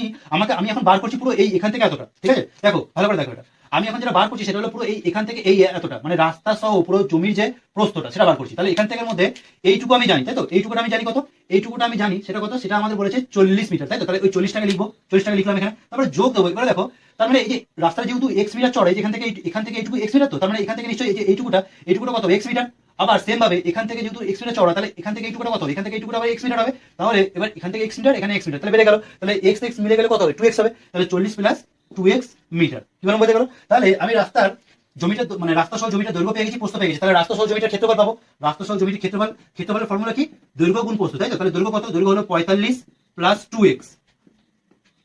এখন বার করছি পুরো এই এখান থেকে এতটা, ঠিক আছে? দেখো ভালো করে দেখো, এটা আমি এখন যেটা বার করছি সেটা হলো পুরো এই এখান থেকে এই এতটা, মানে রাস্তা সহ পুরো জমির যে প্রস্থটা সেটা বার করছি। তাহলে এখান থেকে মধ্যে এইটুকু আমি জানি, তাই তো? এইটুকুটা আমি জানি কত? এইটুকুটা আমি জানি সেটা কত? সেটা আমাদের বলেছে 40 মিটার, তাই তো? তাহলে ওই 40টাকে লিখবো, 40টাকে লিখলাম এখানে, তারপরে যোগ দেবো। এবার দেখো তার মানে এই যে রাস্তাটা যেহেতু x মিটার চড়ে, এখান থেকে এইটুকু x মিটার, তো তার মানে এখান থেকে নিশ্চয়ই এই যে এইটুকুটা কত? x metre. আবার সেম ভাবে এখান থেকে যেহেতু x মিটার চড়া, তাহলে এখান থেকে এইটুকুটা কত? এখান থেকে এইটুকুটা আবার x মিটার হবে। তাহলে এবার এখান থেকে x মিটার, এখানে x মিটার, তাহলে বেড়ে গেল। তাহলে x মিলে গেলে কত হবে? 2x হবে। তাহলে 40 প্লাস 2x মিটার। কি বললাম, বোঝা গেল? তাহলে আমি রাস্তার জমিটার মানে রাস্তা সহ জমিটার দৈর্ঘ্য পেয়ে গেছি, প্রস্থ পেয়ে গেছি। তাহলে রাস্তা সহ জমিটার ক্ষেত্রফল পাবো। রাস্তা সহ জমিটার ক্ষেত্রফলের ফর্মুলা কি? দৈর্ঘ্য গুণ প্রস্থ, তাই তো? তাহলে দৈর্ঘ্য কত? দৈর্ঘ্য হলো 45 প্লাস 2x,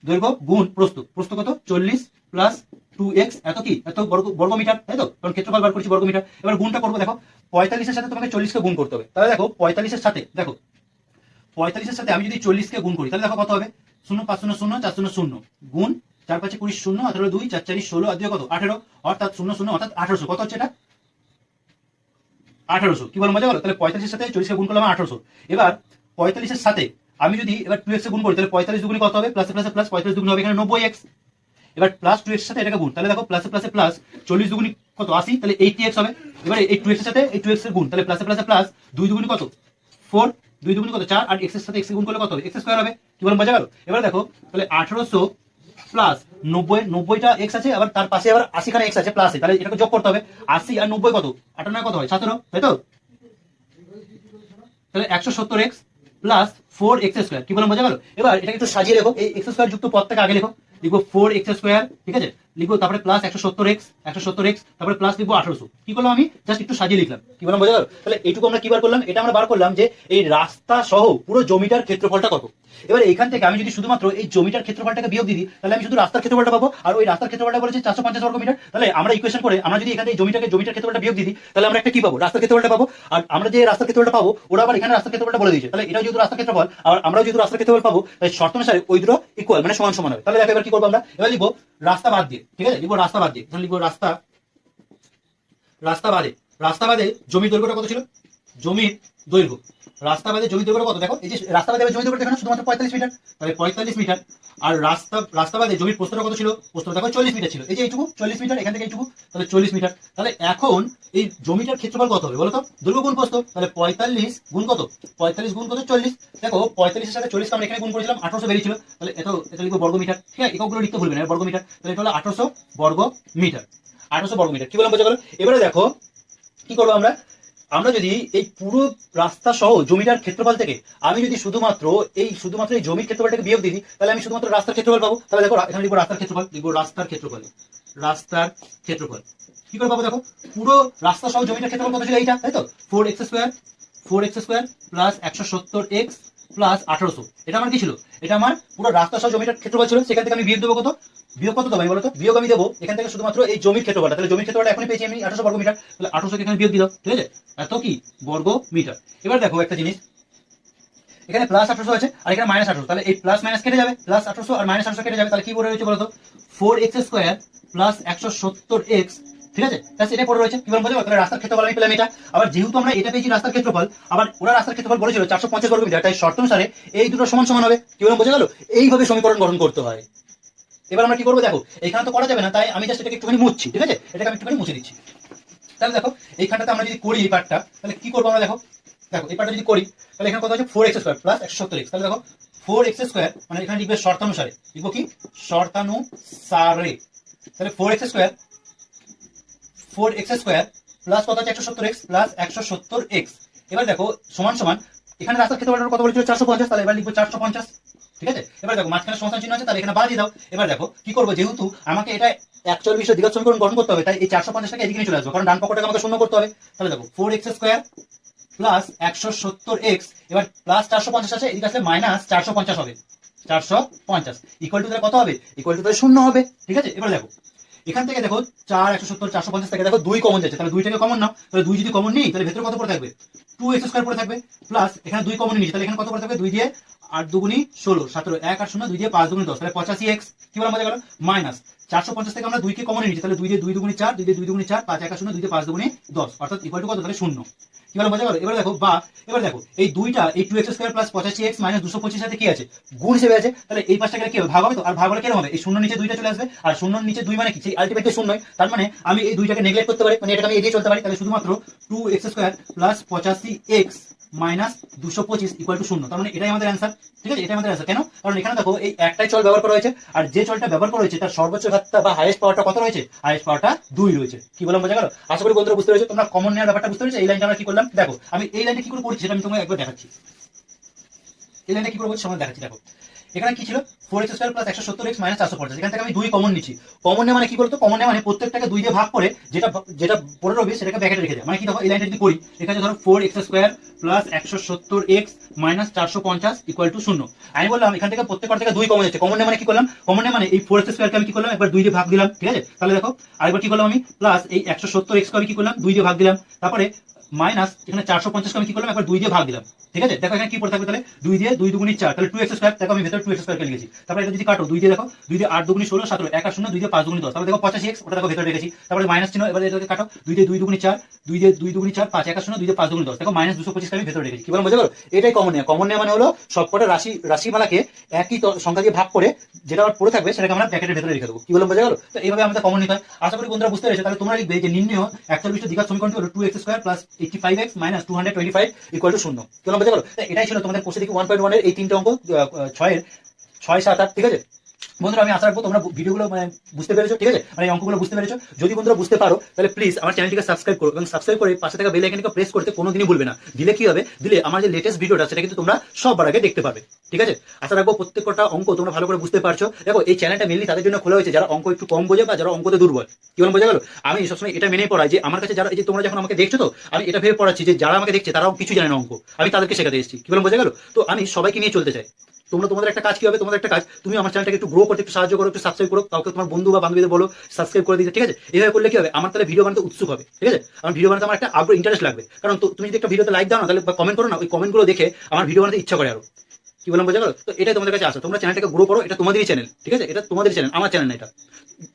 দৈর্ঘ্য গুণ প্রস্থ, প্রস্থ কত? 40 প্লাস 2x, এত কি? এত বর্গ মিটার, তাই তো? কারণ ক্ষেত্রফল বার করছি বর্গ মিটার। এবার গুণটা করবো, দেখো 45 এর সাথে তোমাকে 40 কে গুণ করতে হবে। তাহলে দেখো 45 এর সাথে, দেখো 45 এর সাথে আমি যদি 40 কে গুণ করি, তাহলে দেখো কত হবে? 0 5 0 0 4 0 0 গুণ 4 5 20 0 18 2 4 4 16 আর 2 কত? 18, অর্থাৎ 0 0 অর্থাৎ 1800। কত হচ্ছে এটা? 1800। কি বলো, মজা গেল? তাহলে 45 এর সাথে 40 কে গুণ করলাম 1800। এবার 45 এর সাথে আমি যদি এবার 2x এ গুণ করি, তাহলে 45 দুগুণে কত হবে? প্লাসে প্লাসে প্লাস, 45 দুগুণে হবে এখানে 90x। এবার প্লাস 2x এর সাথে এটাকে গুণ, তাহলে দেখো প্লাসে প্লাসে প্লাস 40 দুগুণে কত? 80, তাহলে 80x হবে। এবার এই 2x এর সাথে এই 2x এর গুণ, তাহলে প্লাসে প্লাসে প্লাস 2 দুগুণে কত? 4, 2 দুগুণে কত? 4, আর x এর সাথে x গুণ করলে কত হবে? x স্কয়ার হবে। কি বললাম, বোঝা গেল? এবার দেখো তাহলে 1800 প্লাস 90টা x আছে, আবার তার পাশে আবার 80 খানা x আছে প্লাসে, তাহলে এটাকে যোগ করতে হবে। 80 আর 90 কত? 58 কত হয়? 17, তাই তো? তাহলে 170x প্লাস 4x স্কয়ার। কি বললাম, বোঝা গেল? এবার এটাকে একটু সাজিয়ে লেখো, এই x স্কয়ার যুক্ত পদটাকে আগে লেখো, লিখবো 4x স্কয়ার, ঠিক আছে? লিখবো তারপরে প্লাস 170x, তারপরে প্লাস লিখবো 1800। কি করলাম আমি? জাস্ট একটু সাজিয়ে লিখলাম। কি বললাম, বোঝা গেল? তাহলে এইটুকু আমরা কি বার করলাম? এটা আমরা বার করলাম যে এই রাস্তা সহ পুরো জমিটার ক্ষেত্রফলটা কত। এবার এখান থেকে আমি যদি শুধুমাত্র এই জমিটার ক্ষেত্রফলটাকে বিয়োগ দিই, তাহলে আমি শুধু রাস্তার ক্ষেত্রফলটা পাবো, আর ওই রাস্তার ক্ষেত্রফলটা বলেছে 450 বর্গ মিটার। তাহলে আমরা ইকুয়েশন করে আমরা যদি এখানে এই জমিটার ক্ষেত্রফলটা বিয়োগ দিই, তাহলে আমরা একটা কি পাবো? রাস্তার ক্ষেত্রফলটা পাবো। আর আমরা যে রাস্তার ক্ষেত্রফলটা পাবো, ওরা আবার এখানে রাস্তার ক্ষেত্রফলটা বলে দিয়েছে, তাহলে এটাও যেহেতু রাস্তার ক্ষেত্রফল আর আমরাও যেহেতু রাস্তার ক্ষেত্রফল পাবো, তাই শর্ত অনুসারে ওই দুটো ইকুয়াল, মানে সমান সমান হবে। তাহলে দেখো এবার কি করবো আমরা? এবার লিখবো রাস্তা বাদ দিয়ে, ঠিক আছে? লিখবো রাস্তা বাদ দিয়ে, তাহলে লিখবো রাস্তা বাদে জমির দৈর্ঘ্যটা কত ছিল? জমির দৈর্ঘ্য, রাস্তা বাদে জমির দৈর্ঘ্য কত? দেখো এই যে রাস্তা বাদে জমির দৈর্ঘ্য দেখো শুধুমাত্র 45 মিটার, তাহলে 45 মিটার। আর রাস্তা বাদে জমির প্রস্থটা কত ছিল? প্রস্থ দেখো 40 মিটার ছিল, এই যে এইটুকু 40 মিটার, এখান থেকে এইটুকু, তাহলে 40 মিটার। তাহলে এখন এই জমিটার ক্ষেত্রফল কত হবে বলো তো? দৈর্ঘ্য গুণ প্রস্থ, তাহলে 45 গুণ কত? 45 গুণ কত? 40। দেখো 45 এর সাথে 40 আমরা এখানে গুণ করেছিলাম, 1800 বেরিয়েছিল, তাহলে এটা লিখবো বর্গ মিটার, ঠিক আছে? এককগুলো লিখতে ভুলবেন না, বর্গ মিটার। তাহলে এটা হলো 1800 বর্গ মিটার, 1800 বর্গ মিটার। কি বললাম, বোঝা গেল? এবারে দেখো কি করবো আমরা যদি এই পুরো রাস্তা সহ জমিটার ক্ষেত্রফল থেকে আমি যদি শুধুমাত্র এই জমির ক্ষেত্রফলটাকে বিয়োগ দিই, তাহলে আমি শুধুমাত্র রাস্তার ক্ষেত্রফল পাবো। তাহলে দেখো এখানে লিখবো রাস্তার ক্ষেত্রফল, লিখবো রাস্তার ক্ষেত্রফল। কি করে পাবো? দেখো পুরো রাস্তা সহ জমিটার ক্ষেত্রফল কত ছিল? এইটা, তাই তো? 4x square plus 170x plus 1800, এটা আমার কি ছিল, এটা আমার পুরো রাস্তা সহ জমিটার ক্ষেত্রফল ছিল। সেখান থেকে আমি বিয়োগ দেবো কত, বিয়োগ কত দেবো আমি বলো তো, বিয়োগ আমি দেবো এখান থেকে শুধুমাত্র এই জমির ক্ষেত্রফলটা। তাহলে জমির ক্ষেত্রফলটা এখনই পেয়েছি আমি 1800 বর্গ মিটার, তাহলে 1800 কে এখানে বিয়োগ দিলাম, ঠিক আছে, এত কি বর্গ মিটার। এবার দেখো একটা জিনিস, এখানে প্লাস 1800 আছে আর এখানে মাইনাস 1800, তাহলে এই প্লাস মাইনাস কেটে যাবে, প্লাস 1800 আর মাইনাস 1800 কেটে যাবে, তাহলে কি পড়ে রয়েছে বলতো, 4x স্কয়ার প্লাস 170x, ঠিক আছে, তাহলে এটা পড়ে রয়েছে। কি বলবো, তাহলে রাস্তার ক্ষেত্রফল আমি পেলাম এটা। আবার যেহেতু আমরা এটা পেয়েছি রাস্তার ক্ষেত্রফল, আবার ওরা রাস্তার ক্ষেত্রফল বলেছিল 450 বর্গ মিটার, তাই শর্ত অনুসারে এই দুটো সমান সমান হবে। কি বলবো, বোঝা গেল? এইভাবে সমীকরণ গঠন করতে হয়। এবার আমরা কি করবো দেখো, এখানে তো করা যাবে না, তাই আমি জাস্ট এটাকে একটুখানি মুছছি, ঠিক আছে, এটাকে আমি একটুখানি মুছে দিচ্ছি। তাহলে দেখো এইখানটাতে আমরা যদি করি এই পার্টটা, তাহলে কি করবো আমরা, দেখো দেখো এই পার্টটা যদি করি, তাহলে এখানে কত আছে 4x স্কয়ার প্লাস 170x, তাহলে দেখো 4x স্কয়ার মানে এখানে লিখবে শর্তানুসারে, লিখবো কি শর্তানুসারে, তাহলে 4x স্কয়ার প্লাস কত আছে 170x প্লাস 170x। এবার দেখো সমান সমান, এখানে রাস্তার ক্ষেত্রফলটা কত বলেছিল 450, তাহলে এবার লিখবো 450, ঠিক আছে। এবার দেখো মাঝখানে সমান চিহ্ন আছে, তাহলে এখানে বাদ দিয়ে দাও। এবার দেখো কি করবো, যেহেতু আমাকে এটা 41 দ্বিঘাত সমীকরণ গঠন করতে হবে, তাই এই 450টাকে এদিকে নিয়ে চলে আসবো, কারণ ডান পক্ষটাকে আমাকে শূন্য করতে হবে। তাহলে দেখো 4x স্কয়ার প্লাস 170x, এবার প্লাস 450 আছে, এদিকে আসলে মাইনাস 450 হবে, 450 ইকুয়াল টু তাহলে কত হবে, ইকুয়াল টু তাহলে শূন্য হবে, ঠিক আছে। এবার দেখো এখান থেকে দেখো 4 170 450 থেকে দেখো 2 কমন যাচ্ছে, তাহলে 2 থেকে কমন নাও, তাহলে 2 যদি কমন নিই তাহলে ভেতরে কত পড়ে থাকবে, 2x স্কয়ার পড়ে থাকবে, প্লাস এখানে 2 কমন নিয়েছি, তাহলে এখানে কত পড়ে থাকবে, 2 দিয়ে 8 দুগুনি 16 17 1 আর 0 2 দিয়ে 5 দুগুনি 10, তাহলে 85x। কি বলা মজা গেল, মাইনাস 450 থেকে আমরা 2 কে কমন নিয়েছি, তাহলে 2 দিয়ে 2 দুগুনি 4 2 দিয়ে 2 দুগুনি 4 5 1 আর 0 2 দিয়ে 5 দুগুনি 10, অর্থাৎ ইকুয়াল টু কত, তাহলে 0। কি বলা মজা গেল। এবার দেখো বা এবার দেখো এই দুইটা, এই 2x square plus 85x minus 225 সাথে কি আছে, গুণ হিসেবে আছে, তাহলে এই পাশটা গেলে কি হবে, ভাগ হবে তো, আর ভাগ হলে কেন হবে, এই শূন্য নিচে 2টা চলে আসবে, আর শূন্যর নিচে 2 মানে কি, সেই আলটিমেটলি শূন্যই, তার মানে আমি এই দুইটাকে নেগলেক্ট করতে পারি, মানে এটাকে আমি এড়িয়ে চলতে পারি, তাহলে শুধুমাত্র 2x square plus 85x minus 225 equal to 0, তার মানে এটাই আমাদের অ্যান্সার, ঠিক আছে, এটাই আমাদের অ্যান্সার। কেন, কারণ এখানে দেখো এই একটাই চল ব্যবহার করা হয়েছে, আর যে চলটা ব্যবহার করা হয়েছে তার সর্বোচ্চ ঘাতটা বা হাইয়েস্ট পাওয়ারটা কত রয়েছে, হাইয়েস্ট পাওয়ারটা 2 রয়েছে। কি বললাম বোঝা গেল, আশা করি বন্ধুরা বুঝতে পেরেছো, তোমরা কমন নেওয়ার ব্যাপারটা বুঝতে পেরেছো। এই লাইনটা আমরা কি করলাম দেখো, আমি এই লাইনটা কি করে পড়ছি সেটা আমি তোমাকে একবার দেখাচ্ছি, এই লাইনটা কি করে পড়ছি সেটা দেখাচ্ছি। দেখো এখানে কি ছিল, 4x square plus 170x minus 450, এখান থেকে আমি 2 কমন নিচ্ছি। কমন নেওয়া মানে কি বলতো, কমন নেওয়া মানে প্রত্যেকটাকে 2 দিয়ে ভাগ করে যেটা যেটা পড়ে রবে সেটাকে ব্র্যাকেটে রেখে দেয়, মানে কি দেখো এই লাইনটা যদি করি, এখানে ধরো 4x square plus 170x minus 450 equal to 0। আমি বললাম এখান থেকে প্রত্যেকটা থেকে 2 কমন যাচ্ছে, কমন নেওয়া মানে কি করলাম, কমন নেওয়া মানে এই 4x স্কয়ারকে আমি কি করলাম, একবার 2 দিয়ে ভাগ দিলাম, ঠিক আছে। তাহলে দেখো আরেকবার কি করলাম আমি, প্লাস এই 170x কে আমি কি করলাম 2 দিয়ে ভাগ দিলাম, তারপরে মাইনাস এখানে 450 কে আমি কি করলাম, একবার 2 দিয়ে ভাগ দিলাম, ঠিক আছে। দেখো এখানে কি পড়ে থাকবে, তাহলে 2 দিয়ে 2 দুগুনি 4, তাহলে 2x স্কয়ার, দেখো আমি ভেতরে 2x স্কয়ার কে লিখেছি, তারপরে এটা যদি কাটো 2 দিয়ে দেখো 2 দিয়ে 8 দুগুনি 16 17 1 আর 0 2 দিয়ে 5 দুগুনি 10, তারপরে দেখো 85x, ওটা দেখো ভেতরে রেখেছি, তারপরে মাইনাস চিহ্ন, এবারে এটাকে কাটো 2 দিয়ে 2 দুগুনি 4 2 দিয়ে 2 দুগুনি 4 5 1 আর 0 2 দিয়ে 5 দুগুনি 10, দেখো মাইনাস 225 কে আমি ভেতরে রেখেছি। কি বললাম বোঝা গেল, এটাই কমন নেওয়া। কমন নেওয়া মানে হলো সবকটা রাশিমালাকে একই সংখ্যা দিয়ে ভাগ করে যেটা আমার পড়ে থাকবে সেটাকে আমরা ব্র্যাকেটের ভেতরে রেখে দেবো। কি বললাম বোঝা গেল, তো এইভাবে আমাদের কমন নিতে হয়। আশা করি বন্ধুরা বুঝতে পেরেছো। তাহলে তোমরা লিখবে যে নির্ণয় 41 দ্বিঘাত সমীকরণটি হলো 2x square plus 85x minus 225 equal to 0। কি বললাম বোঝা গেল, এটাই ছিল তোমাদের কোর্সে দেখি 1.1 এর এই তিনটে অঙ্ক, 6 7 8, ঠিক আছে। বন্ধুরা আমি আশা রাখবো তোমরা ভিডিওগুলো মানে বুঝতে পেরেছো, ঠিক আছে, মানে এই অঙ্কগুলো বুঝতে পেরেছো। যদি বন্ধুরা বুঝতে পারো তাহলে প্লিজ আমার চ্যানেলটিকে সাবস্ক্রাইব করো, এবং সাবস্ক্রাইব করে পাশে থাকা বেল আইকনকে প্রেস করতে কোনোদিনই ভুলবে না। দিলে কি হবে, দিলে আমার যে লেটেস্ট ভিডিওটা সেটা কিন্তু তোমরা সবার আগে দেখতে পাবে, ঠিক আছে। আশা রাখবো প্রত্যেকটা অঙ্ক তোমরা ভালো করে বুঝতে পারছো। দেখো এই চ্যানেলটা মেনলি তাদের জন্য খোলা হয়েছে যারা অঙ্ক একটু কম বোঝে বা যারা অঙ্কতে দুর্বল। কি বলবো বোঝা গেল, আমি সবসময় এটা মেনেই পড়াই যে আমার কাছে যারা, এই যে তোমরা যখন আমাকে দেখছো, তো আমি এটা ভেবে পড়াচ্ছি যে যারা আমাকে দেখছে তারাও কিছু জানে না অঙ্ক, আমি তাদেরকে শেখাতে এসেছি। কি বলবো বোঝা গেল, তো আমি সবাইকে নিয়ে চলতে চাই। তোমাদের একটা কাজ কি হবে, তোমাদের একটা কাজ, তুমি আমার চ্যানেলটাকে একটু গ্রো করতে একটু সাহায্য করো, একটু সাবস্ক্রাইব করো, কাউকে তোমার বন্ধু বা বান্ধবীদের বলো সাবস্ক্রাইব করে দিতে, ঠিক আছে। এইভাবে করলে কি হবে, আমার তাহলে ভিডিও বানাতে উৎসুক হবে, ঠিক আছে। আমার ভিডিও বানাতে আমার একটা আগ্রহ ইন্টারেস্ট লাগবে, কারণ তুমি যদি একটা ভিডিওতে লাইক দাও না, তাহলে কমেন্ট করো না, ওই কমেন্টগুলো দেখে আমার ভিডিও বানাতে ইচ্ছা করে আরো। কি বললাম বোঝা গেল, তো এটাই তোমাদের কাছে আসা, তোমরা চ্যানেলটাকে গ্রো করো, এটা তোমাদেরই চ্যানেল, ঠিক আছে, এটা তোমাদের চ্যানেল, আমার চ্যানেল না এটা।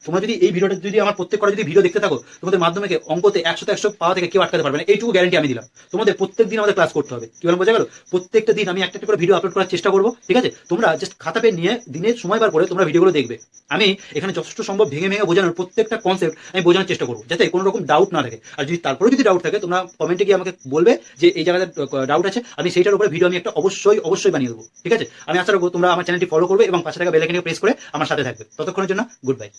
তোমরা যদি এই ভিডিওটা যদি আমার প্রত্যেক করে যদি ভিডিও দেখতে থাকো, তোমাদের মাধ্যমে অঙ্কতে 100 পাওয়া থেকে কেউ আটকাতে পারবে না, এইটুকু গ্যারান্টি আমি দিলাম। তোমাদের প্রত্যেক দিন আমাদের ক্লাস করতে হবে। কি বললাম বোঝা গেল, প্রত্যেকটা দিন আমি একটা করে ভিডিও আপলোড করার চেষ্টা করবো, ঠিক আছে। তোমরা জাস্ট খাতা পেন নিয়ে দিনের সময় বার করে তোমরা ভিডিওগুলো দেখবে। আমি এখানে যথেষ্ট সম্ভব ভেঙে ভেঙে বোঝানোর প্রত্যেকটা কনসেপ্ট আমি বোঝানোর চেষ্টা করবো, যাতে কোনো রকম ডাউট না থাকে। আর যদি তারপরে যদি ডাউট থাকে, তোমরা কমেন্টে গিয়ে আমাকে বলবে যে এই জায়গাতে ডাউট আছে, আমি সেইটার উপরে ভিডিও আমি একটা অবশ্যই বানিয়ে দেবো, ঠিক আছে। আমি আশা রাখবো তোমরা আমার চ্যানেলটি ফলো করবে এবং পাশে থাকা বেল আইকনকে প্রেস করে আমার সাথে থাকবে। ততক্ষণের জন্য গুড বাই।